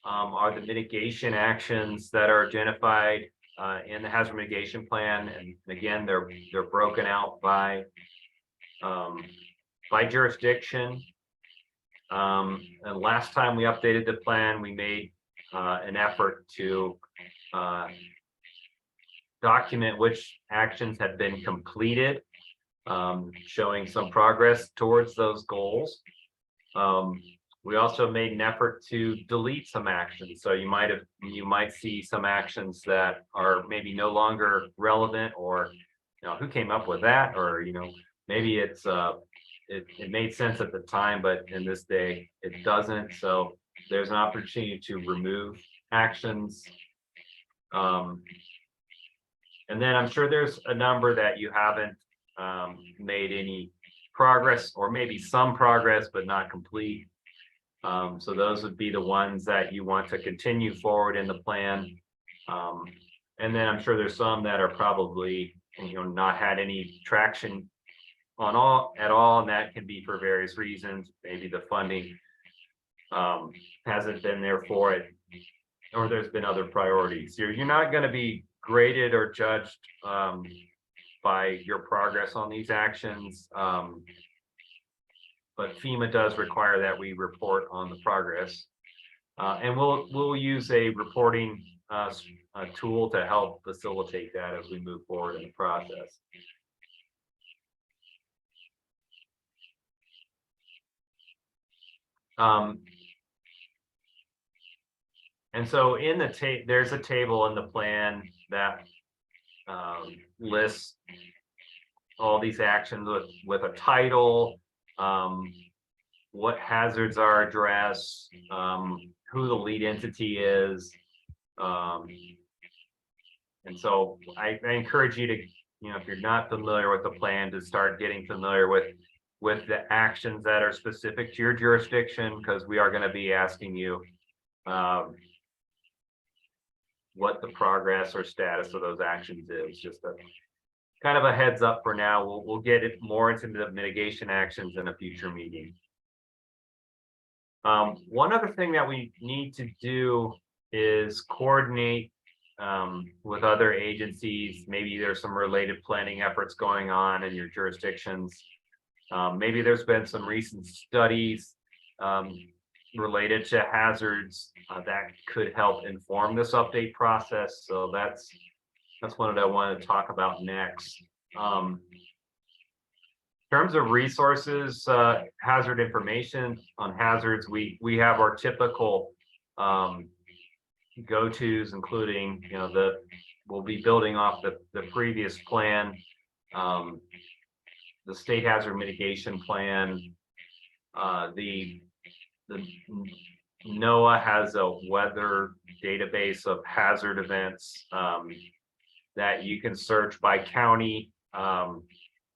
are the mitigation actions that are identified in the hazard mitigation plan. And again, they're broken out by jurisdiction. And last time we updated the plan, we made an effort to document which actions had been completed, showing some progress towards those goals. We also made an effort to delete some actions. So you might see some actions that are maybe no longer relevant, or who came up with that, or maybe it's it made sense at the time, but in this day it doesn't. So there's an opportunity to remove actions. And then I'm sure there's a number that you haven't made any progress, or maybe some progress but not complete. So those would be the ones that you want to continue forward in the plan. And then I'm sure there's some that are probably not had any traction at all, and that can be for various reasons. Maybe the funding hasn't been there for it, or there's been other priorities. You're not going to be graded or judged by your progress on these actions, but FEMA does require that we report on the progress, and we'll use a reporting tool to help facilitate that as we move forward in the process. And so in there's a table in the plan that lists all these actions with a title, what hazards are addressed, who the lead entity is. And so I encourage you if you're not familiar with the plan, to start getting familiar with the actions that are specific to your jurisdiction, because we are going to be asking you what the progress or status of those actions is. Just a kind of a heads up for now. We'll get it more into the mitigation actions in a future meeting. One other thing that we need to do is coordinate with other agencies. Maybe there's some related planning efforts going on in your jurisdictions. Maybe there's been some recent studies related to hazards that could help inform this update process. So that's what I want to talk about next. In terms of resources, hazard information on hazards, we have our typical go-tos, including we'll be building off the previous plan, the state hazard mitigation plan. The NOAA has a weather database of hazard events that you can search by county.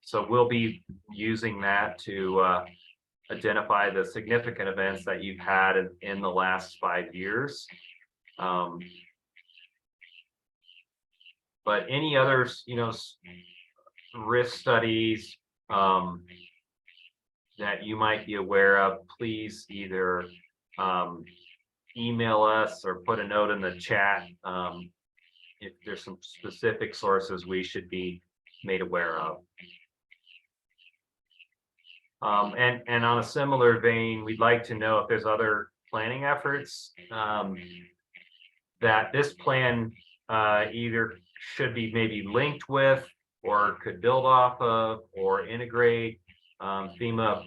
So we'll be using that to identify the significant events that you've had in the last 5 years. But any others, risk studies that you might be aware of, please either email us or put a note in the chat if there's some specific sources we should be made aware of. And on a similar vein, we'd like to know if there's other planning efforts that this plan either should be maybe linked with or could build off of or integrate. FEMA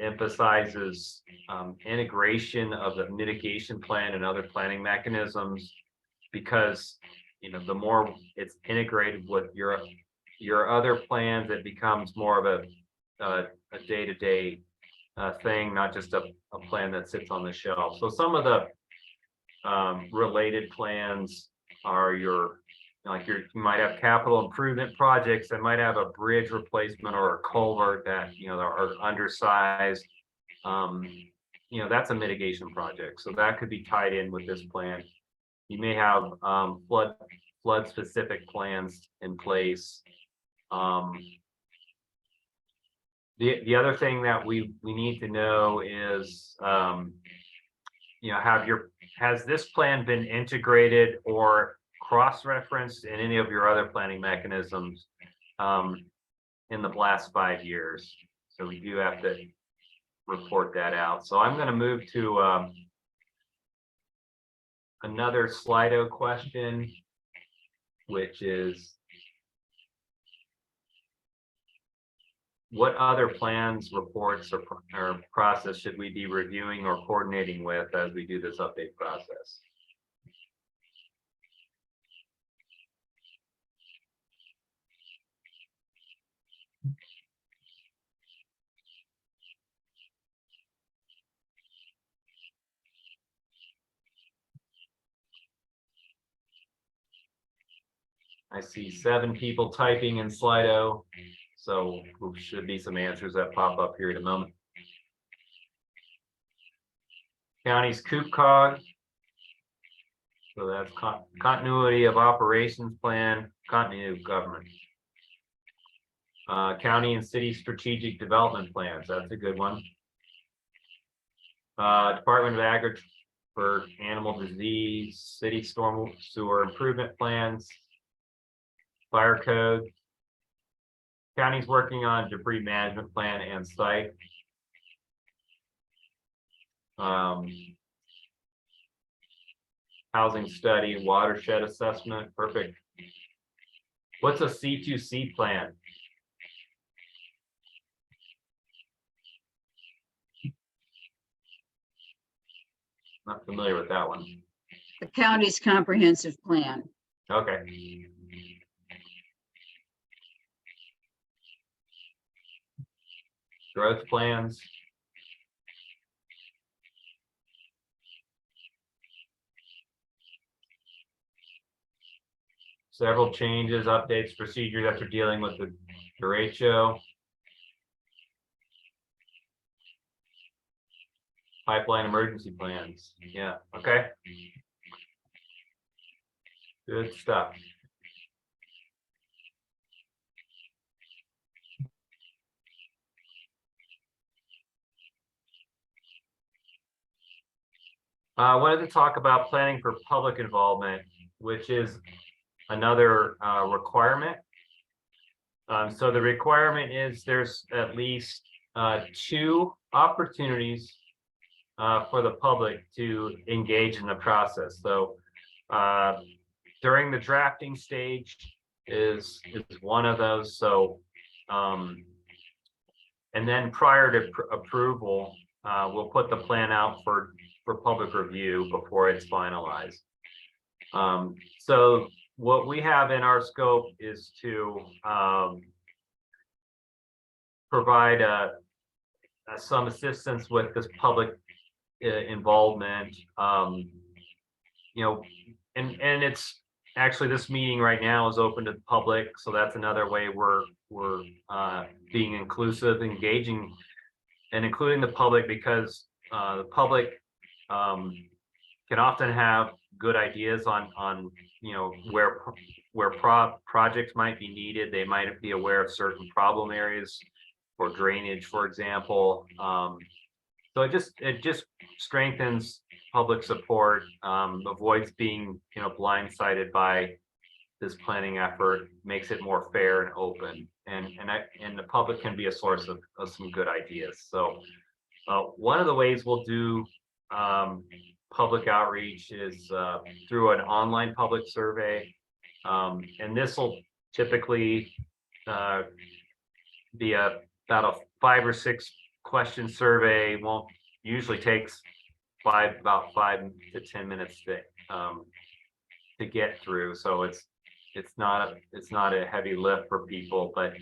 emphasizes integration of the mitigation plan and other planning mechanisms, because the more it's integrated with your other plans, it becomes more of a day-to-day thing, not just a plan that sits on the shelf. So some of the related plans are you might have capital improvement projects that might have a bridge replacement or a culvert that are undersized. That's a mitigation project, so that could be tied in with this plan. You may have flood specific plans in place. The other thing that we need to know is has this plan been integrated or cross-referenced in any of your other planning mechanisms in the last 5 years? So we do have to report that out. So I'm going to move to another Slido question, which is, what other plans, reports, or process should we be reviewing or coordinating with as we do this update process? I see 7 people typing in Slido, so there should be some answers that pop up here in a moment. County's COOP-COG. So that's continuity of operations plan, continuity of government. County and city strategic development plans, that's a good one. Department of Agriculture for animal disease, city storm sewer improvement plans, fire code. County's working on debris management plan and site. Housing study, watershed assessment, perfect. What's a C2C plan? Not familiar with that one. The county's comprehensive plan. Okay. Growth plans. several changes, updates, procedures after dealing with the derecho. Pipeline emergency plans. Yeah, okay. Good stuff. I wanted to talk about planning for public involvement, which is another requirement. So the requirement is there's at least 2 opportunities for the public to engage in the process. So during the drafting stage is one of those. So and then prior to approval, we'll put the plan out for public review before it's finalized. So what we have in our scope is to provide some assistance with this public involvement. And it's actually, this meeting right now is open to the public, so that's another way we're being inclusive, engaging, and including the public, because the public can often have good ideas on where projects might be needed. They might be aware of certain problem areas for drainage, for example. So it just strengthens public support, avoids being blindsided by this planning effort, makes it more fair and open, and the public can be a source of some good ideas. So one of the ways we'll do public outreach is through an online public survey, and this will typically be about a 5 or 6 question survey. Won't usually takes about 5 to 10 minutes to get through. So it's not a heavy lift for people, but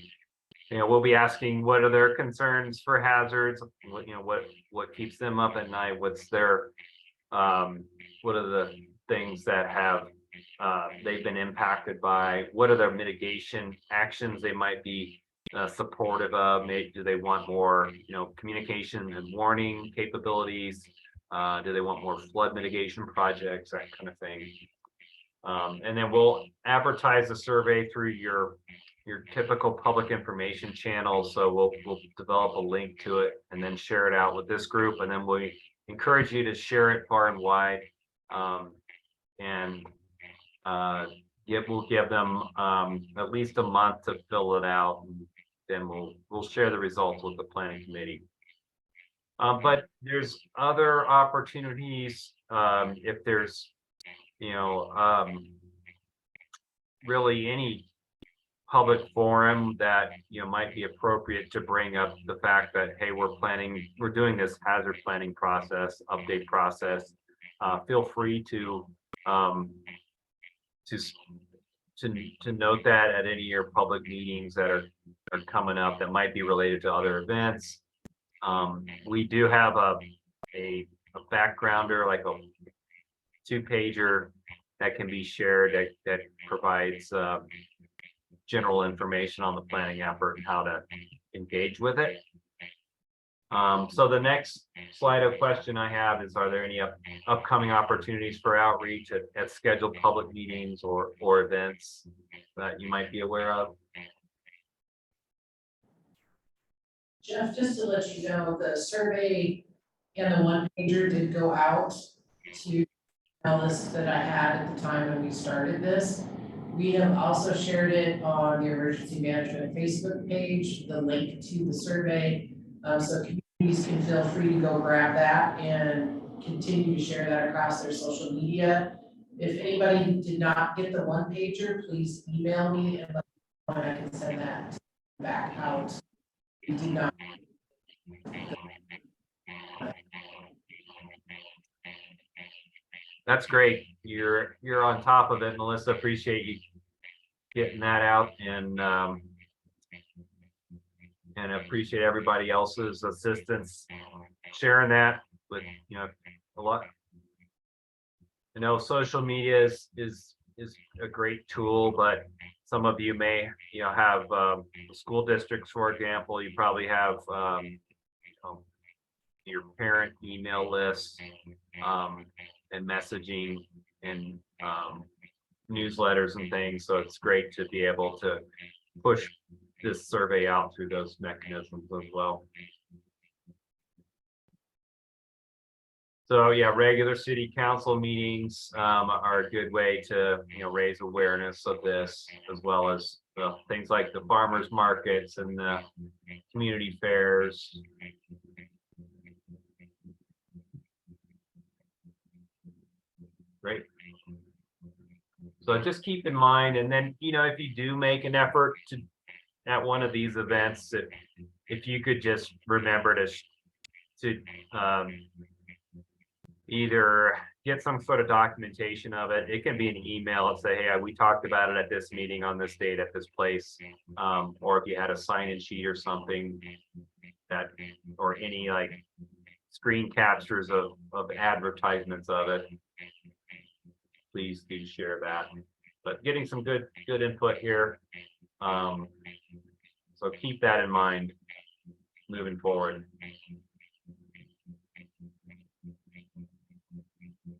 we'll be asking what are their concerns for hazards, what keeps them up at night, what's their what are the things that have they've been impacted by, what are their mitigation actions they might be supportive of. Do they want more communication and warning capabilities? Do they want more flood mitigation projects, that kind of thing? And then we'll advertise the survey through your typical public information channels. So we'll develop a link to it and then share it out with this group, and then we encourage you to share it far and wide, and we'll give them at least a month to fill it out, and then we'll share the results with the planning committee. But there's other opportunities if there's really any public forum that might be appropriate to bring up the fact that, hey, we're doing this hazard planning process, update process. Feel free to note that at any of your public meetings that are coming up that might be related to other events. We do have a backgrounder, like a 2-pager that can be shared that provides general information on the planning effort and how to engage with it. So the next slide of question I have is, are there any upcoming opportunities for outreach at scheduled public meetings or events that you might be aware of? Jeff, just to let you know, the survey and the 1-pager did go out to the list that I had at the time when we started this. We have also shared it on the emergency management Facebook page, the link to the survey. So communities can feel free to go grab that and continue to share that across their social media. If anybody did not get the 1-pager, please email me and let me know, and I can send that back out. We did not. That's great. You're on top of it, Melissa. Appreciate you getting that out, and appreciate everybody else's assistance sharing that with a lot. Social media is is a great tool, but some of you may, have school districts, for example. You probably have your parent email list and messaging and newsletters and things. So it's great to be able to push this survey out through those mechanisms as well. So yeah, regular city council meetings are a good way to raise awareness of this, as well as things like the farmers markets and the community fairs. Great. So just keep in mind, and then if you do make an effort to at one of these events, if you could just remember to either get some sort of documentation of it. It can be an email and say, hey, we talked about it at this meeting on this date at this place. Or if you had a sign-in sheet or something that, or any like screen captures of advertisements of it, please do share that. But getting some good input here. So keep that in mind moving forward.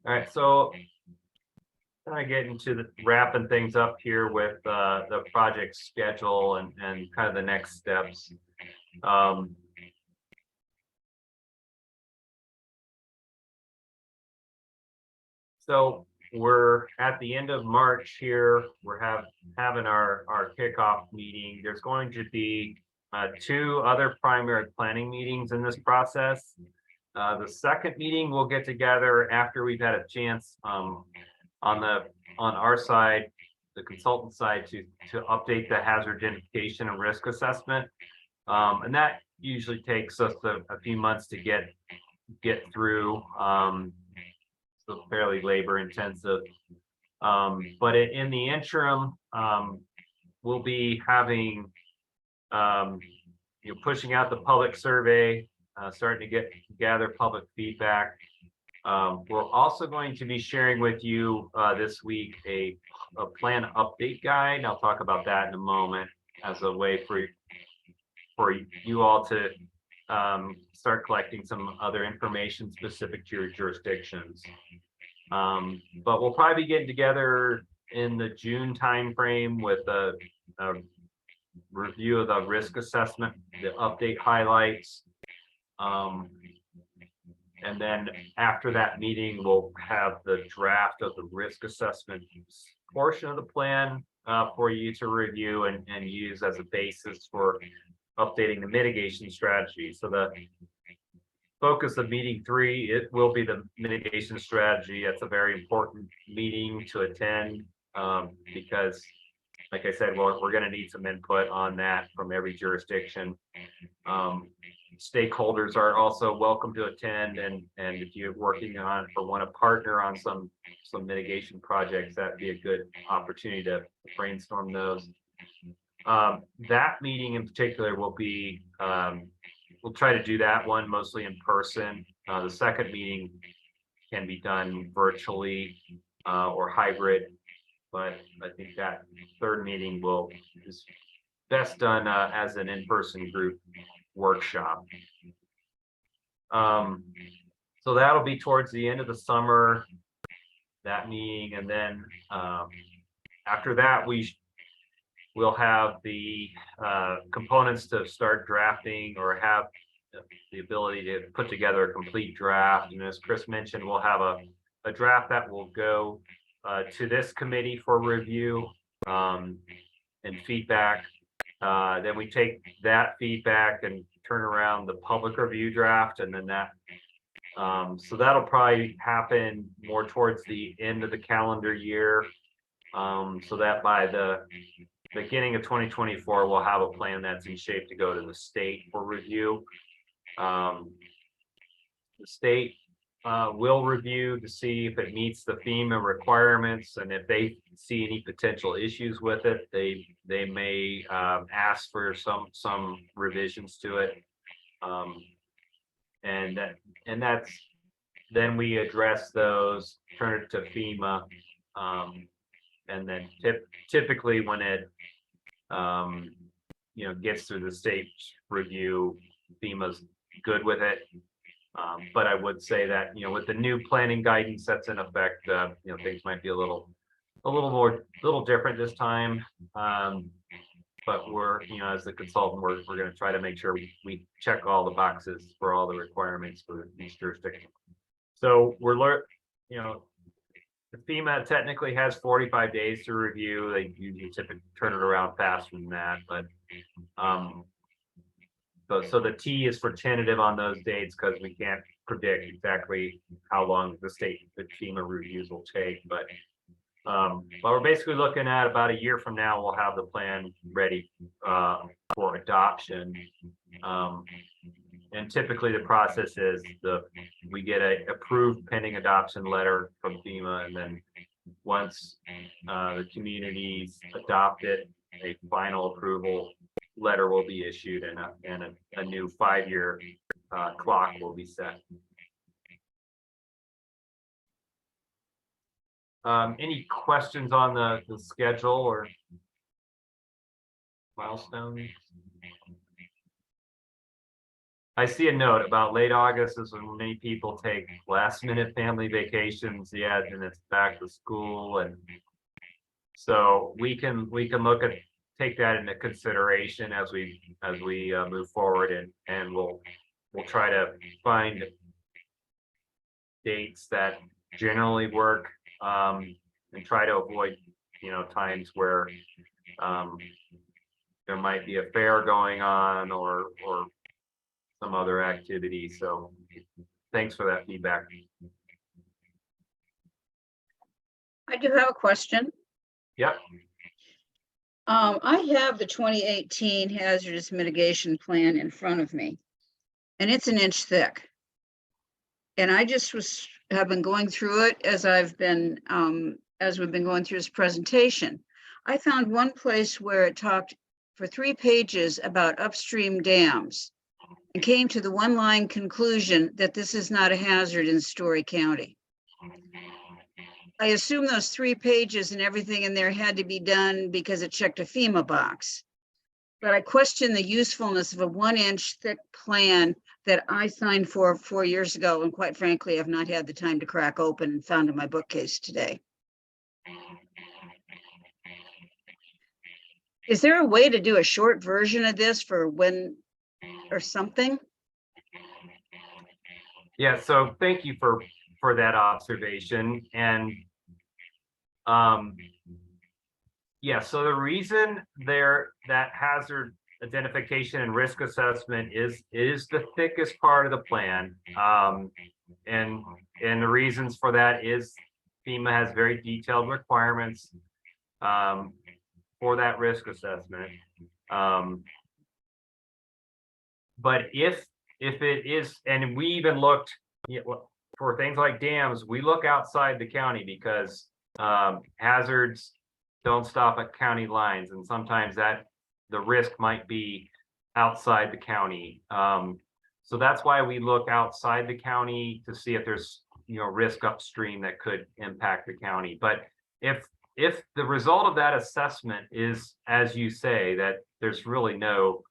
All right, so I get into the wrapping things up here with the project schedule and kind of the next steps. So we're at the end of March here. We're having our kickoff meeting. There's going to be 2 other primary planning meetings in this process. The second meeting we'll get together after we've had a chance on our side, the consultant side, to update the hazard identification and risk assessment. And that usually takes us a few months to get through. So fairly labor intensive. But in the interim, we'll be having pushing out the public survey, starting to gather public feedback. We're also going to be sharing with you this week a plan update guide. I'll talk about that in a moment as a way for you all to start collecting some other information specific to your jurisdictions. But we'll probably be getting together in the June timeframe with a review of the risk assessment, the update highlights. And then after that meeting, we'll have the draft of the risk assessment portion of the plan for you to review and use as a basis for updating the mitigation strategy. So the focus of meeting 3, it will be the mitigation strategy. That's a very important meeting to attend because, like I said, we're going to need some input on that from every jurisdiction. Stakeholders are also welcome to attend, and if you're working on or want to partner on some mitigation projects, that'd be a good opportunity to brainstorm those. That meeting in particular will be we'll try to do that one mostly in person. The second meeting can be done virtually or hybrid, but I think that third meeting is best done as an in-person group workshop. So that'll be towards the end of the summer, that meeting, and then after that we'll have the components to start drafting or have the ability to put together a complete draft. And as Chris mentioned, we'll have a draft that will go to this committee for review and feedback. Then we take that feedback and turn around the public review draft, and then that so that'll probably happen more towards the end of the calendar year, so that by the beginning of 2024 we'll have a plan that's in shape to go to the state for review. The state will review to see if it meets the FEMA requirements, and if they see any potential issues with it, they may ask for some revisions to it, and that's then we address those, turn it to FEMA, and then typically when it, gets through the state review, FEMA's good with it. But I would say that, with the new planning guidance that's in effect, things might be a little different this time. But we're, as the consultant, we're going to try to make sure we check all the boxes for all the requirements for each jurisdiction. So the FEMA technically has 45 days to review. They usually typically turn it around faster than that, but so the T is for tentative on those dates because we can't predict exactly how long the FEMA reviews will take. But we're basically looking at about a year from now, we'll have the plan ready for adoption. And typically the process is we get a approved pending adoption letter from FEMA, and then once the communities adopt it, a final approval letter will be issued, and a new 5-year clock will be set. Any questions on the schedule or milestones? I see a note about late August is when many people take last minute family vacations. Yeah, and it's back to school, and so we can take that into consideration as we move forward, and we'll try to find dates that generally work, and try to avoid times where there might be a fair going on or some other activity. So thanks for that feedback. I do have a question. Yep. I have the 2018 hazardous mitigation plan in front of me, and it's an inch thick. And I just have been going through it as we've been going through this presentation. I found one place where it talked for 3 pages about upstream dams and came to the one-line conclusion that this is not a hazard in Story County. I assume those 3 pages and everything in there had to be done because it checked a FEMA box. But I question the usefulness of a 1-inch thick plan that I signed for 4 years ago, and quite frankly, I've not had the time to crack open and found in my bookcase today. Is there a way to do a short version of this for when or something? Yeah, so thank you for that observation. And yeah, so the reason that hazard identification and risk assessment is the thickest part of the plan, and the reasons for that is FEMA has very detailed requirements for that risk assessment. But if it is, and we even looked for things like dams, we look outside the county because hazards don't stop at county lines, and sometimes the risk might be outside the county. So that's why we look outside the county to see if there's risk upstream that could impact the county. But if the result of that assessment is, as you say, that there's really no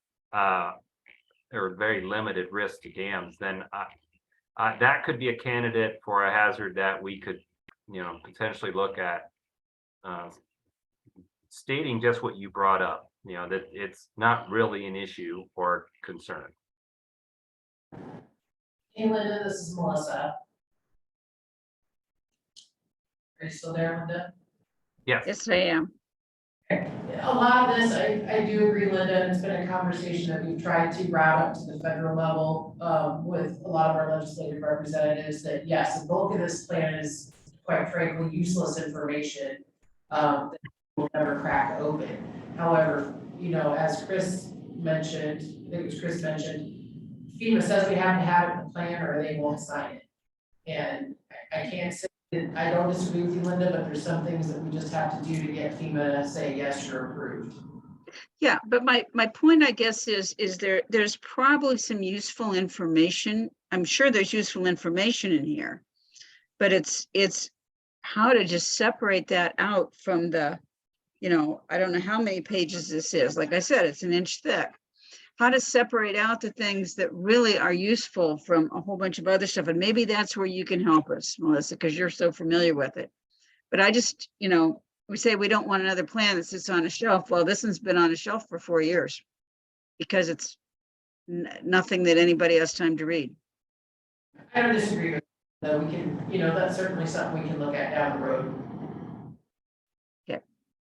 or very limited risk to dams, then that could be a candidate for a hazard that we could potentially look at stating just what you brought up, that it's not really an issue or concern. Hey Linda, this is Melissa. Are you still there, Linda? Yes. Yes, I am. A lot of this, I do agree, Linda, and it's been a conversation that we've tried to route up to the federal level with a lot of our legislative representatives, that yes, the bulk of this plan is quite frankly useless information that will never crack open. However, as Chris mentioned, I think it was Chris mentioned, FEMA says we have to have it in the plan or they won't sign it. And I can't say that I don't disagree with you, Linda, but there's some things that we just have to do to get FEMA to say, yes, you're approved. Yeah, but my point, I guess, is there's probably some useful information. I'm sure there's useful information in here, but it's how to just separate that out from the, I don't know how many pages this is. Like I said, it's an inch thick. How to separate out the things that really are useful from a whole bunch of other stuff. And maybe that's where you can help us, Melissa, because you're so familiar with it. But I just, we say we don't want another plan that sits on a shelf. Well, this one's been on a shelf for 4 years because it's nothing that anybody has time to read. I don't disagree with that. We can, that's certainly something we can look at down the road.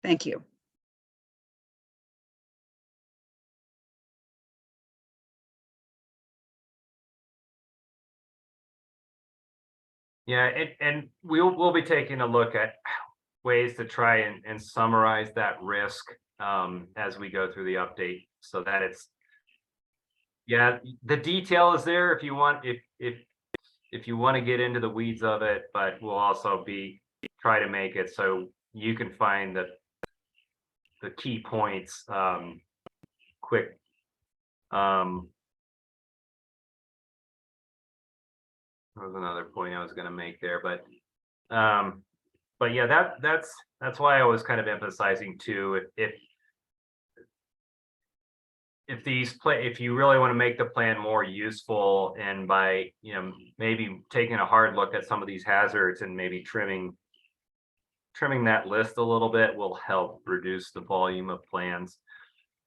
Thank you. Yeah, and we'll be taking a look at ways to try and summarize that risk as we go through the update, so that it's, yeah, the detail is there if you want, if you want to get into the weeds of it, but we'll also try to make it so you can find the key points quick. There was another point I was going to make there, but yeah, that's why I was kind of emphasizing too, if you really want to make the plan more useful, and by maybe taking a hard look at some of these hazards and maybe trimming that list a little bit will help reduce the volume of plans.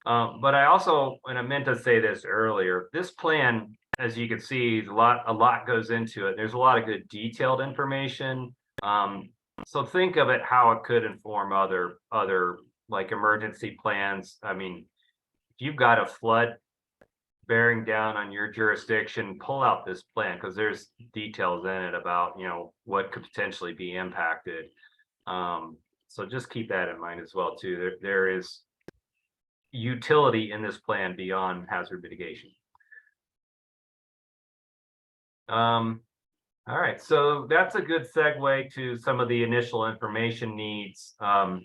But I also, and I meant to say this earlier, this plan, as you can see, a lot goes into it. There's a lot of good detailed information. So think of it how it could inform other like emergency plans. I mean, if you've got a flood bearing down on your jurisdiction, pull out this plan, because there's details in it about what could potentially be impacted. So just keep that in mind as well too. There is utility in this plan beyond hazard mitigation. All right, so that's a good segue to some of the initial information needs. On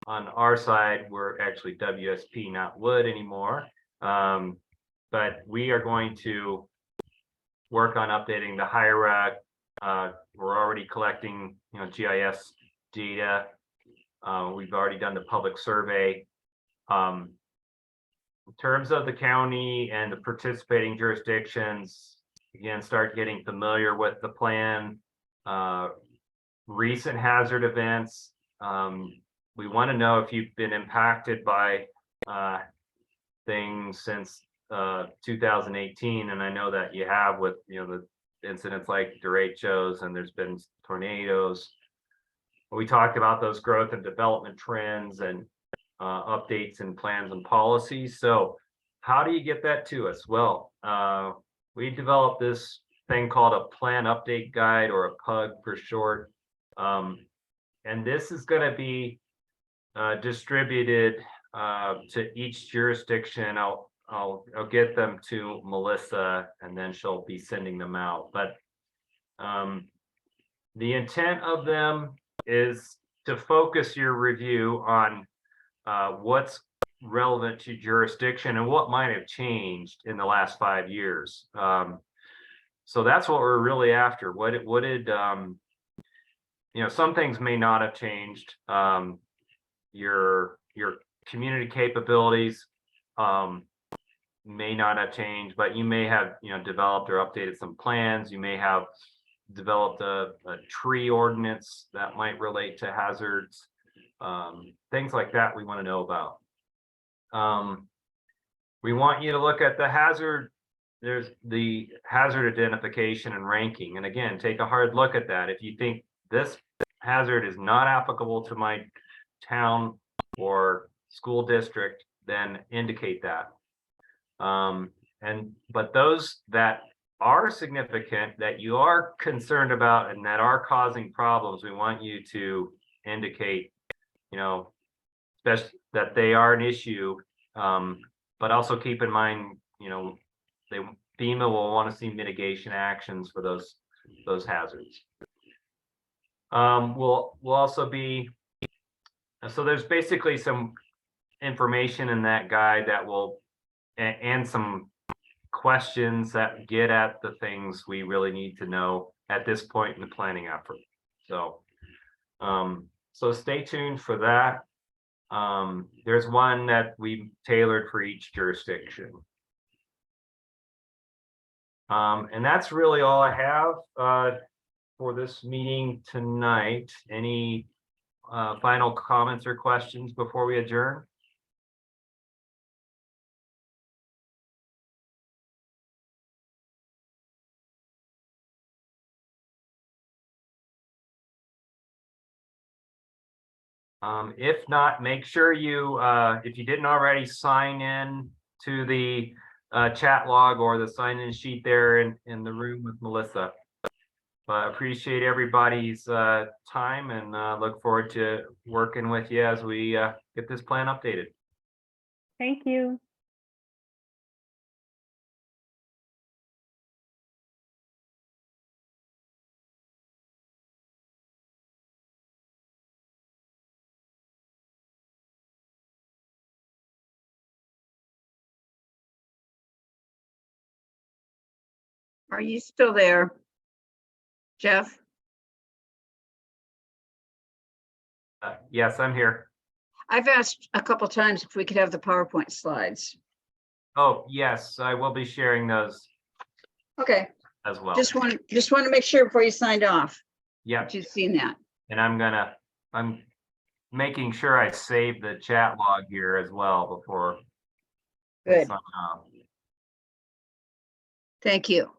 our side, we're actually WSP, not Wood anymore. But we are going to work on updating the HIRAC. We're already collecting, GIS data. We've already done the public survey. In terms of the county and the participating jurisdictions, again, start getting familiar with the plan. Recent hazard events. We want to know if you've been impacted by things since 2018, and I know that you have, with the incidents like derechos, and there's been tornadoes. We talked about those growth and development trends and updates and plans and policies. So how do you get that to us? Well, we developed this thing called a plan update guide, or a PUG for short. And this is going to be distributed to each jurisdiction. I'll get them to Melissa, and then she'll be sending them out. But the intent of them is to focus your review on what's relevant to jurisdiction and what might have changed in the last 5 years. So that's what we're really after. What did some things may not have changed. Your community capabilities may not have changed, but you may have developed or updated some plans. You may have developed a tree ordinance that might relate to hazards. Things like that we want to know about. We want you to look at the hazard. There's the hazard identification and ranking. And again, take a hard look at that. If you think this hazard is not applicable to my town or school district, then indicate that. But those that are significant, that you are concerned about and that are causing problems, we want you to indicate, especially that they are an issue. But also keep in mind, FEMA will want to see mitigation actions for those hazards. We'll also be, so there's basically some information in that guide that will, and some questions that get at the things we really need to know. at this point in the planning effort. So, so stay tuned for that. There's one that we tailored for each jurisdiction. And that's really all I have for this meeting tonight. Any final comments or questions before we adjourn? If not, make sure you, if you didn't already, sign in to the chat log or the sign-in sheet there in the room with Melissa. But appreciate everybody's time and look forward to working with you as we get this plan updated. Thank you. Are you still there? Jeff? Yes, I'm here. I've asked a couple times if we could have the PowerPoint slides. Oh, yes, I will be sharing those Okay, as well. just want to make sure before you signed off Yeah, that you've seen that. and I'm making sure I save the chat log here as well before. we Good. sign off. Thank you.